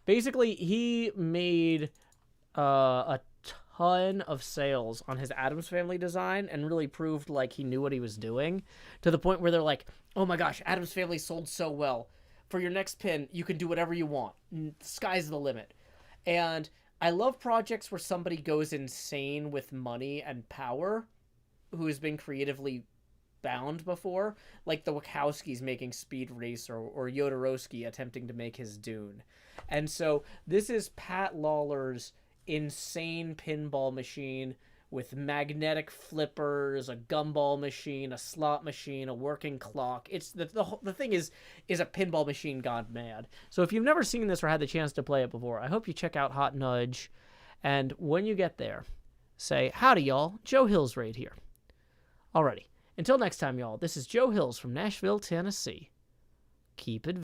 basically, he made a ton of sales on his Addams Family design and really proved like he knew what he was doing, to the point where they're like, "Oh my gosh, Addams Family sold so well. For your next pin, you can do whatever you want. Sky's the limit." And I love projects where somebody goes insane with money and power who has been creatively bound before, like the Wachowskis making Speed Racer or Jodorowsky attempting to make his Dune. And so this is Pat Lawler's insane pinball machine with magnetic flippers, a gumball machine, a slot machine, a working clock. It's the thing is a pinball machine gone mad. So if you've never seen this or had the chance to play it before, I hope you check out Hot Nudge. And when you get there, say, howdy, y'all. Joe Hills right here. Alrighty. Until next time, y'all, this is Joe Hills from Nashville, Tennessee. Keep it